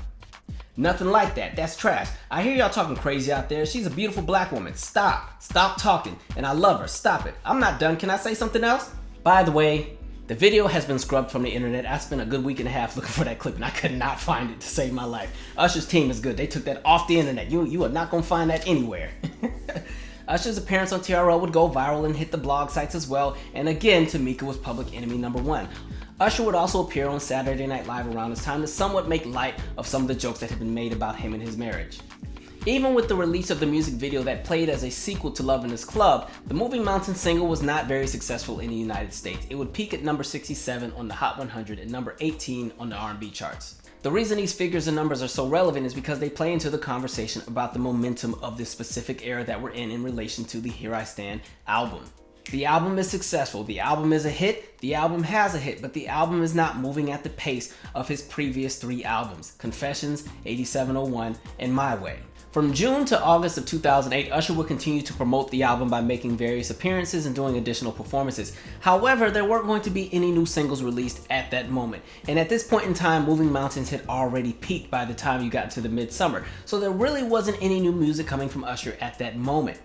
Nothing like that. That's trash. I hear y'all talking crazy out there. She's a beautiful black woman. Stop. Stop talking. And I love her. Stop it. I'm not done. Can I say something else? By the way, the video has been scrubbed from the internet. I spent a good week and a half looking for that clip and I could not find it to save my life. Usher's team is good. They took that off the internet. You are not going to find that anywhere. Usher's appearance on TRL would go viral and hit the blog sites as well. And again, Tameka was public enemy number 1. Usher would also appear on Saturday Night Live around this time to somewhat make light of some of the jokes that had been made about him and his marriage. Even with the release of the music video that played as a sequel to Love in This Club, the Moving Mountains single was not very successful in the United States. It would peak at number 67 on the Hot 100 and number 18 on the R&B charts. The reason these figures and numbers are so relevant is because they play into the conversation about the momentum of this specific era that we're in relation to the Here I Stand album. The album is successful, the album is a hit, the album has a hit, but the album is not moving at the pace of his previous 3 albums, Confessions, 8701, and My Way. From June to August of 2008, Usher would continue to promote the album by making various appearances and doing additional performances. However, there weren't going to be any new singles released at that moment. And at this point in time, Moving Mountains had already peaked by the time you got to the midsummer. So there really wasn't any new music coming from Usher at that moment.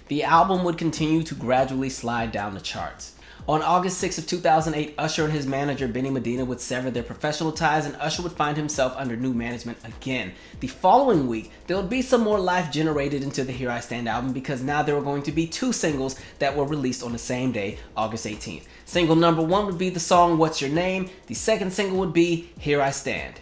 The album would continue to gradually slide down the charts. On August 6 of 2008, Usher and his manager Benny Medina would sever their professional ties and Usher would find himself under new management again. The following week, there would be some more life generated into the Here I Stand album because now there were going to be 2 singles that were released on the same day, August 18th. Single number 1 would be the song What's Your Name? The second single would be Here I Stand.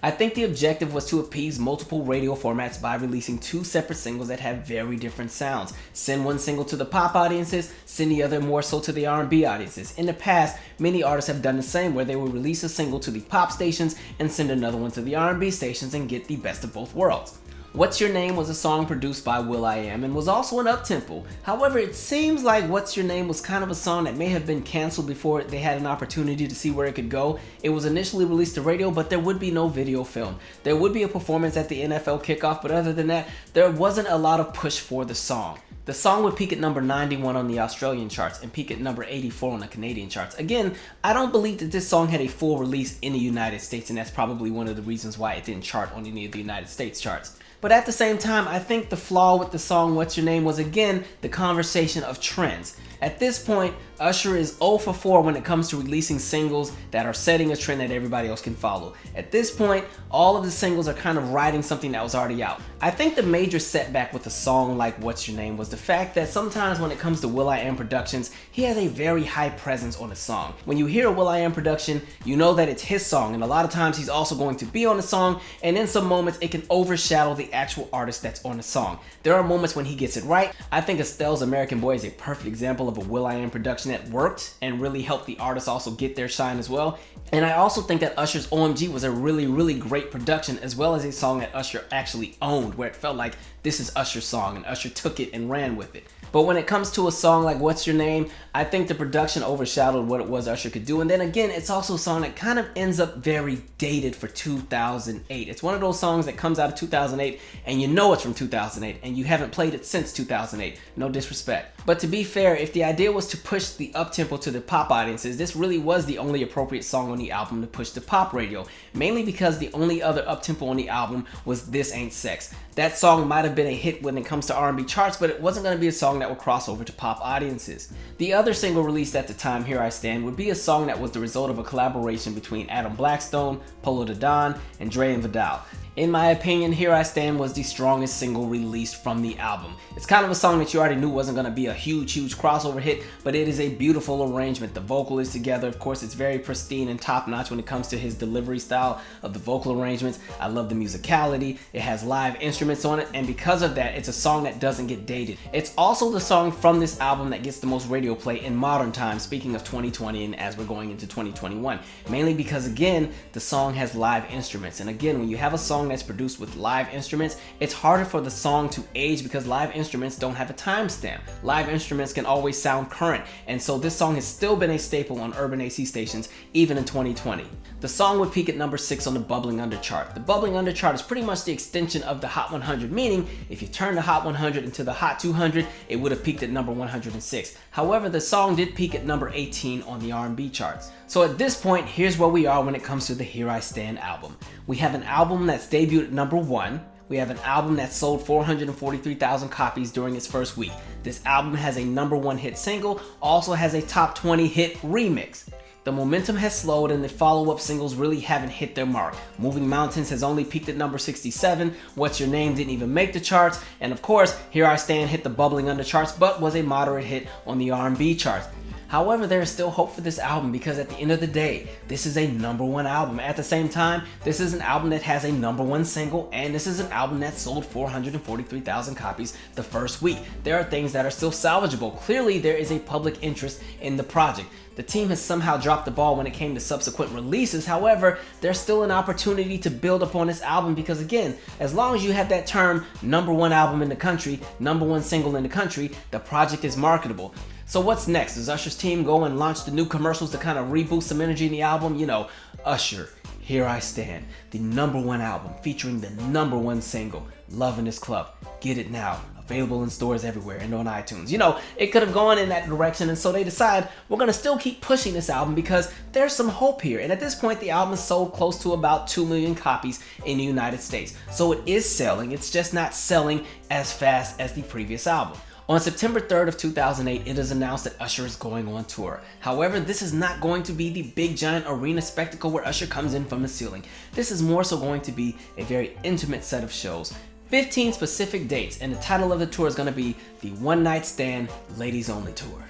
I think the objective was to appease multiple radio formats by releasing 2 separate singles that have very different sounds. Send one single to the pop audiences, send the other more so to the R&B audiences. In the past, many artists have done the same where they will release a single to the pop stations and send another one to the R&B stations and get the best of both worlds. What's Your Name was a song produced by will.i.am and was also an up-tempo. However, it seems like What's Your Name was kind of a song that may have been canceled before they had an opportunity to see where it could go. It was initially released to radio, but there would be no video film. There would be a performance at the NFL kickoff, but other than that, there wasn't a lot of push for the song. The song would peak at number 91 on the Australian charts and peak at number 84 on the Canadian charts. Again, I don't believe that this song had a full release in the United States, and that's probably one of the reasons why it didn't chart on any of the United States charts. But at the same time, I think the flaw with the song What's Your Name was again the conversation of trends. At this point, Usher is 0 for 4 when it comes to releasing singles that are setting a trend that everybody else can follow. At this point, all of the singles are kind of riding something that was already out. I think the major setback with a song like What's Your Name was the fact that sometimes when it comes to will.i.am productions, he has a very high presence on a song. When you hear a will.i.am production, you know that it's his song, and a lot of times he's also going to be on the song, and in some moments it can overshadow the actual artist that's on the song. There are moments when he gets it right. I think Estelle's American Boy is a perfect example of a will.i.am production that worked and really helped the artists also get their shine as well. And I also think that Usher's OMG was a really great production, as well as a song that Usher actually owned, where it felt like this is Usher's song and Usher took it and ran with it. But when it comes to a song like What's Your Name, I think the production overshadowed what it was Usher could do. And then again, it's also a song that kind of ends up very dated for 2008. It's one of those songs that comes out of 2008 and you know it's from 2008 and you haven't played it since 2008. No disrespect. But to be fair, if the idea was to push the uptempo to the pop audiences, this really was the only appropriate song on the album to push to pop radio. Mainly because the only other uptempo on the album was This Ain't Sex. That song might have been a hit when it comes to R&B charts, but it wasn't going to be a song that would cross over to pop audiences. The other single released at the time, Here I Stand, would be a song that was the result of a collaboration between Adam Blackstone, Polo the Don, and Dre and Vidal. In my opinion, Here I Stand was the strongest single released from the album. It's kind of a song that you already knew wasn't going to be a huge crossover hit, but it is a beautiful arrangement. The vocal is together. Of course, it's very pristine and top-notch when it comes to his delivery style of the vocal arrangements. I love the musicality. It has live instruments on it, and because of that, it's a song that doesn't get dated. It's also the song from this album that gets the most radio play in modern times, speaking of 2020 and as we're going into 2021. Mainly because, again, the song has live instruments. And again, when you have a song that's produced with live instruments, it's harder for the song to age because live instruments don't have a timestamp. Live instruments can always sound current, and so this song has still been a staple on urban AC stations even in 2020. The song would peak at number 6 on the Bubbling Under chart. The Bubbling Under chart is pretty much the extension of the Hot 100, meaning if you turn the Hot 100 into the Hot 200, it would have peaked at number 106. However, the song did peak at number 18 on the R&B charts. So at this point, here's where we are when it comes to the Here I Stand album. We have an album that's debuted at number 1. We have an album that sold 443,000 copies during its first week. This album has a number 1 hit single, also has a top 20 hit remix. The momentum has slowed and the follow-up singles really haven't hit their mark. Moving Mountains has only peaked at number 67, What's Your Name didn't even make the charts, and of course, Here I Stand hit the Bubbling Under charts but was a moderate hit on the R&B charts. However, there is still hope for this album because at the end of the day, this is a #1 album. At the same time, this is an album that has a #1 single, and this is an album that sold 443,000 copies the first week. There are things that are still salvageable. Clearly, there is a public interest in the project. The team has somehow dropped the ball when it came to subsequent releases. However, there's still an opportunity to build upon this album because again, as long as you have that term #1 album in the country, #1 single in the country, the project is marketable. So what's next? Does Usher's team go and launch the new commercials to kind of reboost some energy in the album? You know, Usher, Here I Stand, the #1 album featuring the #1 single, Love in This Club. Get it now. Available in stores everywhere and on iTunes. You know, it could have gone in that direction, and so they decide we're going to still keep pushing this album because there's some hope here. And at this point, the album is sold close to about 2 million copies in the United States. So it is selling, it's just not selling as fast as the previous album. On September 3rd of 2008, it is announced that Usher is going on tour. However, this is not going to be the big giant arena spectacle where Usher comes in from the ceiling. This is more so going to be a very intimate set of shows. 15 specific dates, and the title of the tour is going to be the One Night Stand Ladies Only Tour.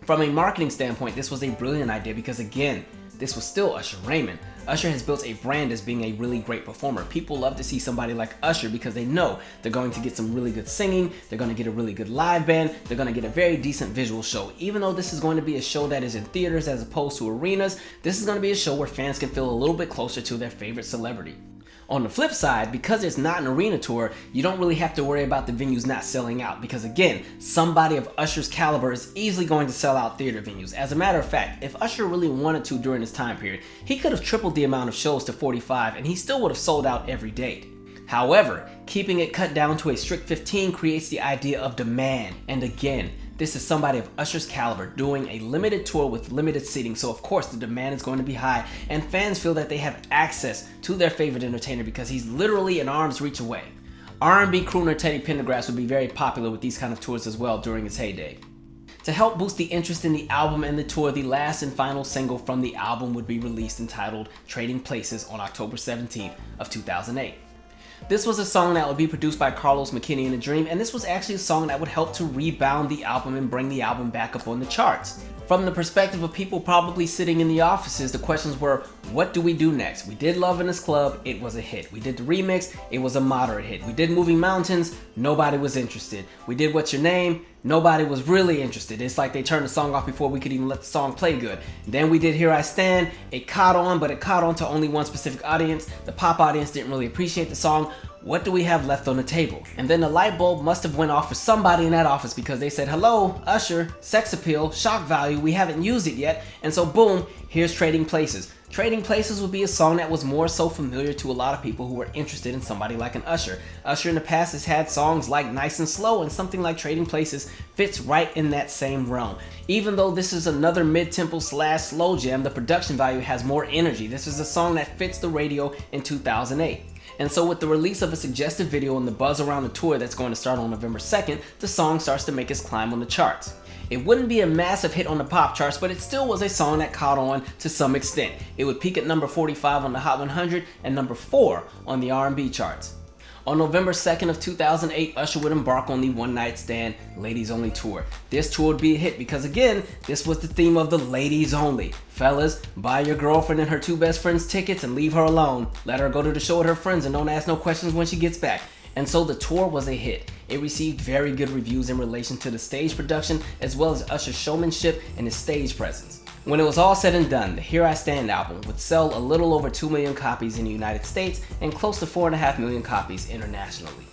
From a marketing standpoint, this was a brilliant idea because again, this was still Usher Raymond. Usher has built a brand as being a really great performer. People love to see somebody like Usher because they know they're going to get some really good singing, they're going to get a really good live band, they're going to get a very decent visual show. Even though this is going to be a show that is in theaters as opposed to arenas, this is going to be a show where fans can feel a little bit closer to their favorite celebrity. On the flip side, because it's not an arena tour, you don't really have to worry about the venues not selling out because again, somebody of Usher's caliber is easily going to sell out theater venues. As a matter of fact, if Usher really wanted to during this time period, he could have tripled the amount of shows to 45 and he still would have sold out every date. However, keeping it cut down to a strict 15 creates the idea of demand, and again, this is somebody of Usher's caliber doing a limited tour with limited seating, so of course the demand is going to be high and fans feel that they have access to their favorite entertainer because he's literally an arm's reach away. R&B crooner Teddy Pendergrass would be very popular with these kind of tours as well during his heyday. To help boost the interest in the album and the tour, the last and final single from the album would be released entitled Trading Places on October 17th of 2008. This was a song that would be produced by Carlos McKinney in A Dream, and this was actually a song that would help to rebound the album and bring the album back up on the charts. From the perspective of people probably sitting in the offices, the questions were, what do we do next? We did Love in This Club, it was a hit. We did the remix, it was a moderate hit. We did Moving Mountains, nobody was interested. We did What's Your Name, nobody was really interested. It's like they turned the song off before we could even let the song play good. Then we did Here I Stand, it caught on, but it caught on to only one specific audience. The pop audience didn't really appreciate the song. What do we have left on the table? And then the light bulb must have went off for somebody in that office because they said, hello, Usher, sex appeal, shock value, we haven't used it yet. And so boom, here's Trading Places. Trading Places would be a song that was more so familiar to a lot of people who were interested in somebody like an Usher. Usher in the past has had songs like Nice and Slow, and something like Trading Places fits right in that same realm. Even though this is another mid-tempo / slow jam, the production value has more energy. This is a song that fits the radio in 2008. And so with the release of a suggestive video and the buzz around the tour that's going to start on November 2nd, the song starts to make its climb on the charts. It wouldn't be a massive hit on the pop charts, but it still was a song that caught on to some extent. It would peak at number 45 on the Hot 100 and number 4 on the R&B charts. On November 2nd of 2008, Usher would embark on the One Night Stand Ladies Only Tour. This tour would be a hit because again, this was the theme of the ladies only. Fellas, buy your girlfriend and her 2 best friends tickets and leave her alone. Let her go to the show with her friends and don't ask no questions when she gets back. And so the tour was a hit. It received very good reviews in relation to the stage production as well as Usher's showmanship and his stage presence. When it was all said and done, the Here I Stand album would sell a little over 2 million copies in the United States and close to 4.5 million copies internationally.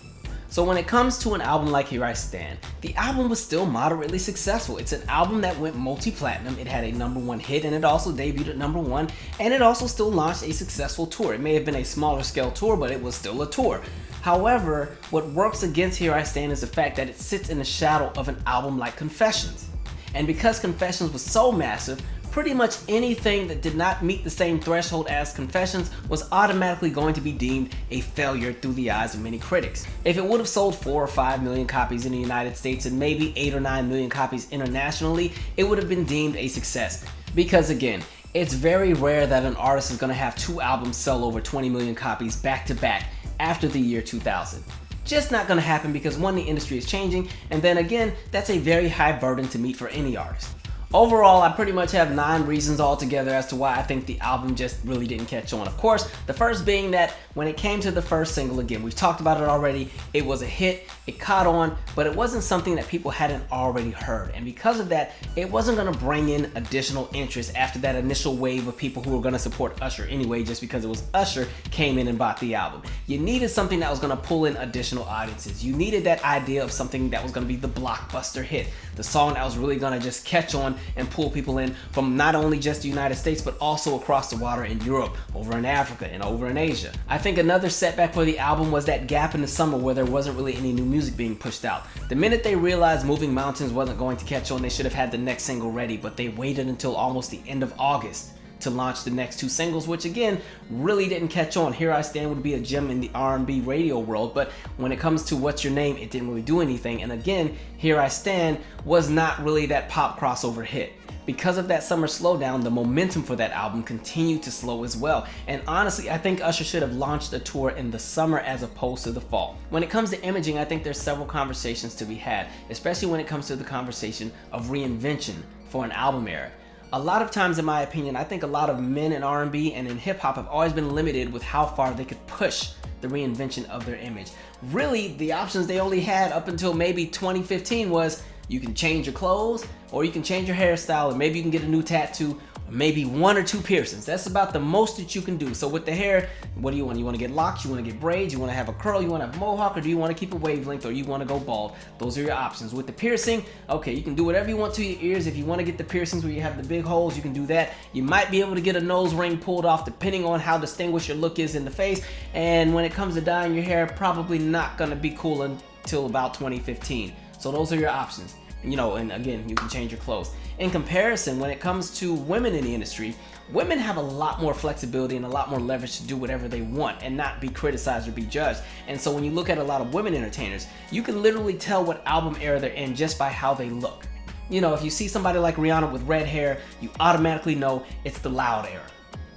So when it comes to an album like Here I Stand, the album was still moderately successful. It's an album that went multi-platinum, it had a #1 hit, and it also debuted at #1, and it also still launched a successful tour. It may have been a smaller scale tour, but it was still a tour. However, what works against Here I Stand is the fact that it sits in the shadow of an album like Confessions. And because Confessions was so massive, pretty much anything that did not meet the same threshold as Confessions was automatically going to be deemed a failure through the eyes of many critics. If it would have sold 4 or 5 million copies in the United States and maybe 8 or 9 million copies internationally, it would have been deemed a success. Because again, it's very rare that an artist is going to have 2 albums sell over 20 million copies back to back after the year 2000. Just not going to happen because one, the industry is changing, and then again, that's a very high burden to meet for any artist. Overall, I pretty much have 9 reasons altogether as to why I think the album just really didn't catch on. Of course, the first being that when it came to the first single, again, we've talked about it already, it was a hit, it caught on, but it wasn't something that people hadn't already heard. And because of that, it wasn't going to bring in additional interest after that initial wave of people who were going to support Usher anyway, just because it was Usher came in and bought the album. You needed something that was going to pull in additional audiences. You needed that idea of something that was going to be the blockbuster hit, the song that was really going to just catch on and pull people in from not only just the United States, but also across the water in Europe, over in Africa, and over in Asia. I think another setback for the album was that gap in the summer where there wasn't really any new music being pushed out. The minute they realized Moving Mountains wasn't going to catch on, they should have had the next single ready, but they waited until almost the end of August to launch the next 2 singles, which again really didn't catch on. Here I Stand would be a gem in the R&B radio world, but when it comes to What's Your Name, it didn't really do anything. And again, Here I Stand was not really that pop crossover hit. Because of that summer slowdown, the momentum for that album continued to slow as well. And honestly, I think Usher should have launched a tour in the summer as opposed to the fall. When it comes to imaging, I think there's several conversations to be had, especially when it comes to the conversation of reinvention for an album era. A lot of times, in my opinion, I think a lot of men in R&B and in hip hop have always been limited with how far they could push the reinvention of their image. Really, the options they only had up until maybe 2015 was you can change your clothes, or you can change your hairstyle, or maybe you can get a new tattoo, or maybe 1 or 2 piercings. That's about the most that you can do. So with the hair, what do you want? You want to get locks, you want to get braids, you want to have a curl, you want to have a mohawk, or do you want to keep a wavelength, or you want to go bald? Those are your options. With the piercing, okay, you can do whatever you want to your ears. If you want to get the piercings where you have the big holes, you can do that. You might be able to get a nose ring pulled off depending on how distinguished your look is in the face. And when it comes to dyeing your hair, probably not going to be cool until about 2015. So those are your options. You know, and again, you can change your clothes. In comparison, when it comes to women in the industry, women have a lot more flexibility and a lot more leverage to do whatever they want and not be criticized or be judged. And so when you look at a lot of women entertainers, you can literally tell what album era they're in just by how they look. You know, if you see somebody like Rihanna with red hair, you automatically know it's the loud era.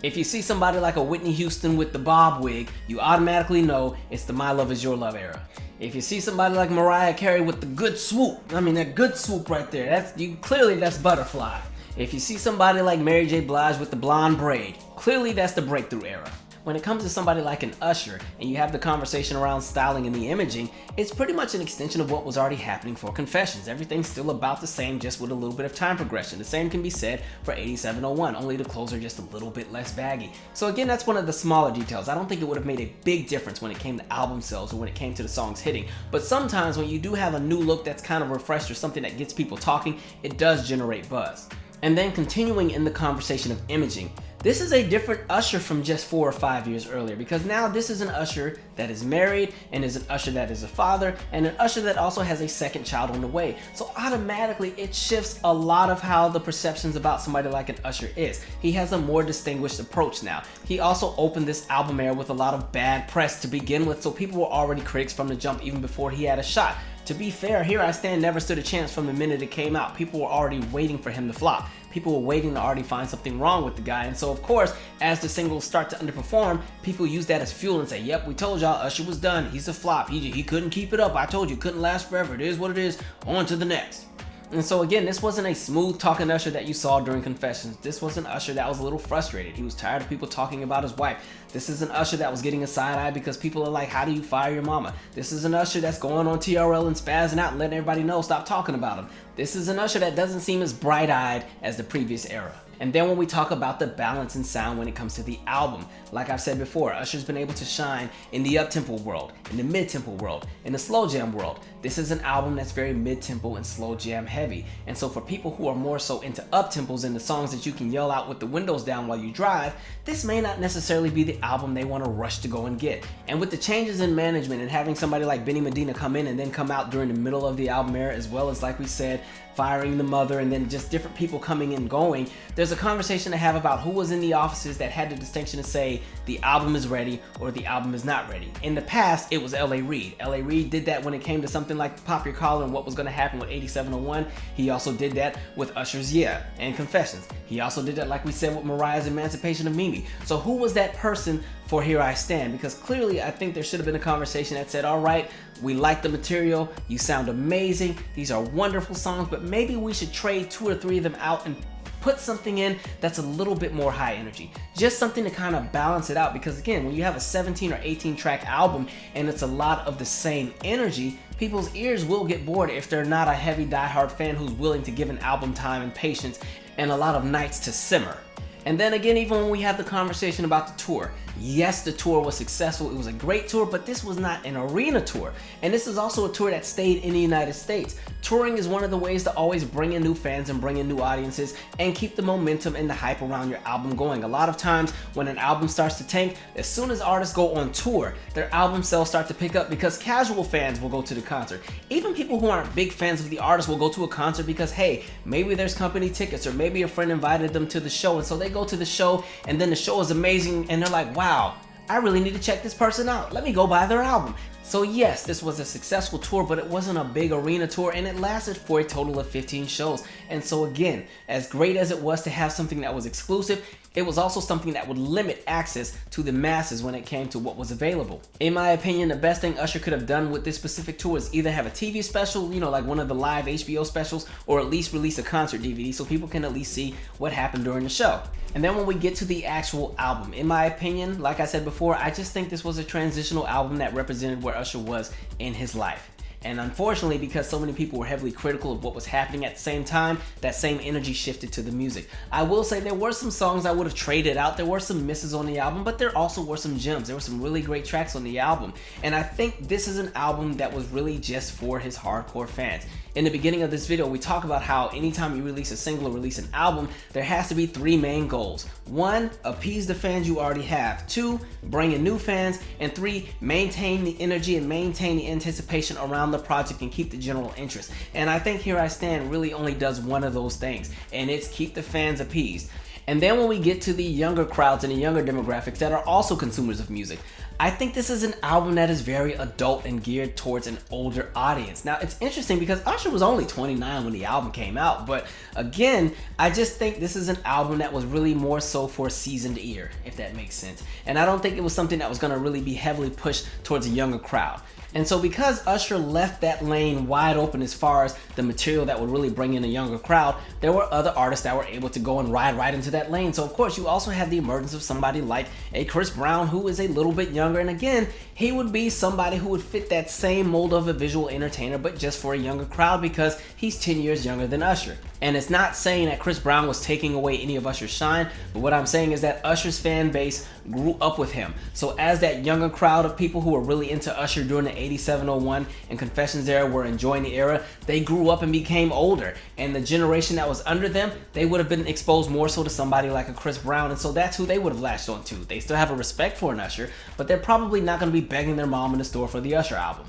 If you see somebody like a Whitney Houston with the bob wig, you automatically know it's the My Love Is Your Love era. If you see somebody like Mariah Carey with the good swoop, I mean that good swoop right there, clearly that's Butterfly. If you see somebody like Mary J. Blige with the blonde braid, clearly that's the breakthrough era. When it comes to somebody like an Usher, and you have the conversation around styling and the imaging, it's pretty much an extension of what was already happening for Confessions. Everything's still about the same, just with a little bit of time progression. The same can be said for 8701, only the clothes are just a little bit less baggy. So again, that's one of the smaller details. I don't think it would have made a big difference when it came to album sales or when it came to the songs hitting. But sometimes when you do have a new look that's kind of refreshed or something that gets people talking, it does generate buzz. And then continuing in the conversation of imaging, this is a different Usher from just 4 or 5 years earlier, because now this is an Usher that is married and is an Usher that is a father and an Usher that also has a second child on the way. So automatically it shifts a lot of how the perceptions about somebody like an Usher is. He has a more distinguished approach now. He also opened this album era with a lot of bad press to begin with, so people were already critics from the jump even before he had a shot. To be fair, Here I Stand never stood a chance from the minute it came out. People were already waiting for him to flop. People were waiting to already find something wrong with the guy. And so, of course, as the singles start to underperform, people use that as fuel and say, yep, we told y'all Usher was done. He's a flop. He couldn't keep it up. I told you, it couldn't last forever. It is what it is. On to the next. And so again, this wasn't a smooth talking Usher that you saw during Confessions. This was an Usher that was a little frustrated. He was tired of people talking about his wife. This is an Usher that was getting a side eye because people are like, how do you fire your mama? This is an Usher that's going on TRL and spazzing out and letting everybody know, stop talking about him. This is an Usher that doesn't seem as bright-eyed as the previous era. And then when we talk about the balance and sound when it comes to the album, like I've said before, Usher's been able to shine in the up-tempo world, in the mid-tempo world, in the slow jam world. This is an album that's very mid-tempo and slow jam heavy. And so for people who are more so into up-tempos and the songs that you can yell out with the windows down while you drive, this may not necessarily be the album they want to rush to go and get. And with the changes in management and having somebody like Benny Medina come in and then come out during the middle of the album era, as well as, like we said, firing the mother and then just different people coming and going, there's there's a conversation to have about who was in the offices that had the distinction to say the album is ready or the album is not ready. In the past, it was L.A. Reid. L.A. Reid did that when it came to something like Pop Your Collar and what was going to happen with 8701. He also did that with Usher's Yeah and Confessions. He also did that, like we said, with Mariah's Emancipation of Mimi. So who was that person for Here I Stand? Because clearly I think there should have been a conversation that said, all right, we like the material, you sound amazing, these are wonderful songs, but maybe we should trade 2 or 3 of them out and put something in that's a little bit more high energy. Just something to kind of balance it out, because again, when you have a 17 or 18 track album and it's a lot of the same energy, people's ears will get bored if they're not a heavy diehard fan who's willing to give an album time and patience and a lot of nights to simmer. And then again, even when we have the conversation about the tour, yes, the tour was successful, it was a great tour, but this was not an arena tour. And this is also a tour that stayed in the United States. Touring is one of the ways to always bring in new fans and bring in new audiences and keep the momentum and the hype around your album going. A lot of times when an album starts to tank, as soon as artists go on tour, their album sales start to pick up because casual fans will go to the concert. Even people who aren't big fans of the artist will go to a concert because, hey, maybe there's company tickets or maybe a friend invited them to the show, and so they go to the show and then the show is amazing and they're like, wow, I really need to check this person out. Let me go buy their album. So yes, this was a successful tour, but it wasn't a big arena tour and it lasted for a total of 15 shows. And so again, as great as it was to have something that was exclusive, it was also something that would limit access to the masses when it came to what was available. In my opinion, the best thing Usher could have done with this specific tour is either have a TV special, you know, like one of the live HBO specials, or at least release a concert DVD so people can at least see what happened during the show. And then when we get to the actual album, in my opinion, like I said before, I just think this was a transitional album that represented where Usher was in his life. And unfortunately, because so many people were heavily critical of what was happening at the same time, that same energy shifted to the music. I will say there were some songs I would have traded out. There were some misses on the album, but there also were some gems. There were some really great tracks on the album. And I think this is an album that was really just for his hardcore fans. In the beginning of this video, we talk about how anytime you release a single or release an album, there has to be 3 main goals. 1, appease the fans you already have. 2, bring in new fans. And 3, maintain the energy and maintain the anticipation around the project and keep the general interest. And I think Here I Stand really only does one of those things, and it's keep the fans appeased. And then when we get to the younger crowds and the younger demographics that are also consumers of music, I think this is an album that is very adult and geared towards an older audience. Now, it's interesting because Usher was only 29 when the album came out, but again, I just think this is an album that was really more so for a seasoned ear, if that makes sense. And I don't think it was something that was going to really be heavily pushed towards a younger crowd. And so because Usher left that lane wide open as far as the material that would really bring in a younger crowd, there were other artists that were able to go and ride right into that lane. So of course you also have the emergence of somebody like a Chris Brown, who is a little bit younger, and again, he would be somebody who would fit that same mold of a visual entertainer, but just for a younger crowd because he's 10 years younger than Usher. And it's not saying that Chris Brown was taking away any of Usher's shine, but what I'm saying is that Usher's fan base grew up with him. So as that younger crowd of people who were really into Usher during the 8701 and Confessions era were enjoying the era, they grew up and became older. And the generation that was under them, they would have been exposed more so to somebody like a Chris Brown, and so that's who they would have latched on to. They still have a respect for an Usher, but they're probably not going to be begging their mom in the store for the Usher album.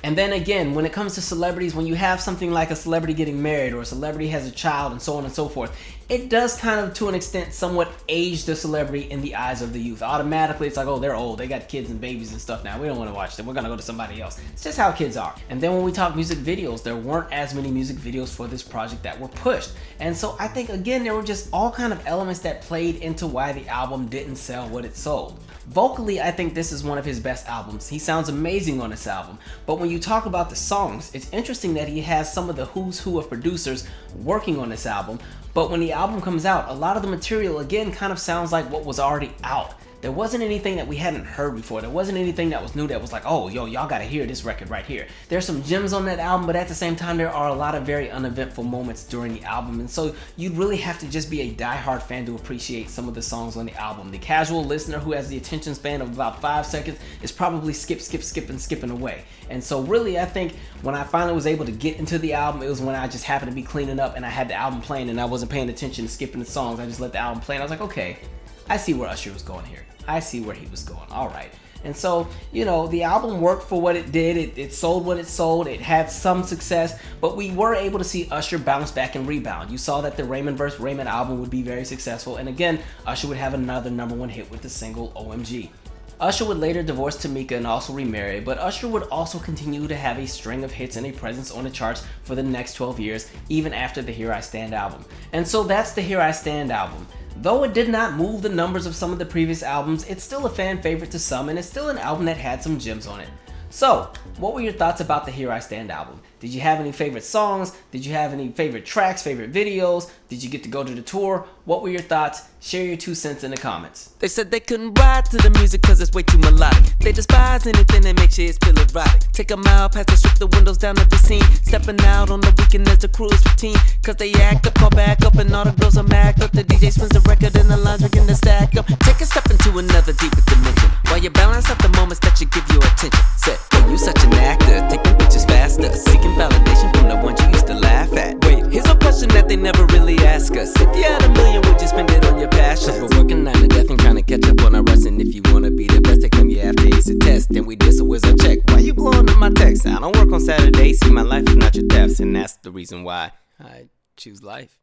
And then again, when it comes to celebrities, when you have something like a celebrity getting married or a celebrity has a child and so on and so forth, it does kind of, to an extent, somewhat age the celebrity in the eyes of the youth. Automatically, it's like, oh, they're old. They got kids and babies and stuff now. We don't want to watch them. We're going to go to somebody else. It's just how kids are. And then when we talk music videos, there weren't as many music videos for this project that were pushed. And so I think, again, there were just all kind of elements that played into why the album didn't sell what it sold. Vocally, I think this is one of his best albums. He sounds amazing on this album. But when you talk about the songs, it's interesting that he has some of the who's who of producers working on this album. But when the album comes out, a lot of the material, again, kind of sounds like what was already out. There wasn't anything that we hadn't heard before. There wasn't anything that was new that was like, oh, yo, y'all gotta hear this record right here. There's some gems on that album, but at the same time, there are a lot of very uneventful moments during the album. And so you'd really have to just be a diehard fan to appreciate some of the songs on the album. The casual listener who has the attention span of about 5 seconds is probably skipping away. And so really, I think when I finally was able to get into the album, it was when I just happened to be cleaning up and I had the album playing and I wasn't paying attention to skipping the songs. I just let the album play and I was like, okay, I see where Usher was going here. I see where he was going. All right. And so, the album worked for what it did. It sold what it sold. It had some success, but we were able to see Usher bounce back and rebound. You saw that the Raymond vs. Raymond album would be very successful, and again, Usher would have another #1 hit with the single OMG. Usher would later divorce Tameka and also remarry, but Usher would also continue to have a string of hits and a presence on the charts for the next 12 years, even after the Here I Stand album. And so that's the Here I Stand album. Though it did not move the numbers of some of the previous albums, it's still a fan favorite to some, and it's still an album that had some gems on it. So, what were your thoughts about the Here I Stand album? Did you have any favorite songs? Did you have any favorite tracks, favorite videos? Did you get to go to the tour? What were your thoughts? Share your 2 cents in the comments. They said they couldn't ride to the music cause it's way too melodic. They despise anything that makes you feel erotic. Take a mile past the strip, the windows down to the scene. Stepping out on the weekend as the cruise routine. Cause they act up, call back up, and all the girls are macked up. The DJ spins the record and the lines begin to stack up. Take a step into another deeper dimension while you balance out the moments that should give you attention. Say, well, you such an actor, taking pictures faster, seeking validation from the ones you used to laugh at. Wait, here's a question that they never really ask us. If you had $1 million, would you spend it on your passions? We're working 9 to death and trying to catch up on our rest. And if you wanna be the best, they claim you have to ace a test. Then we did, so where's our check? Why you blowing up my text? I don't work on Saturdays, see my life is not your thefts. And that's the reason why I choose life.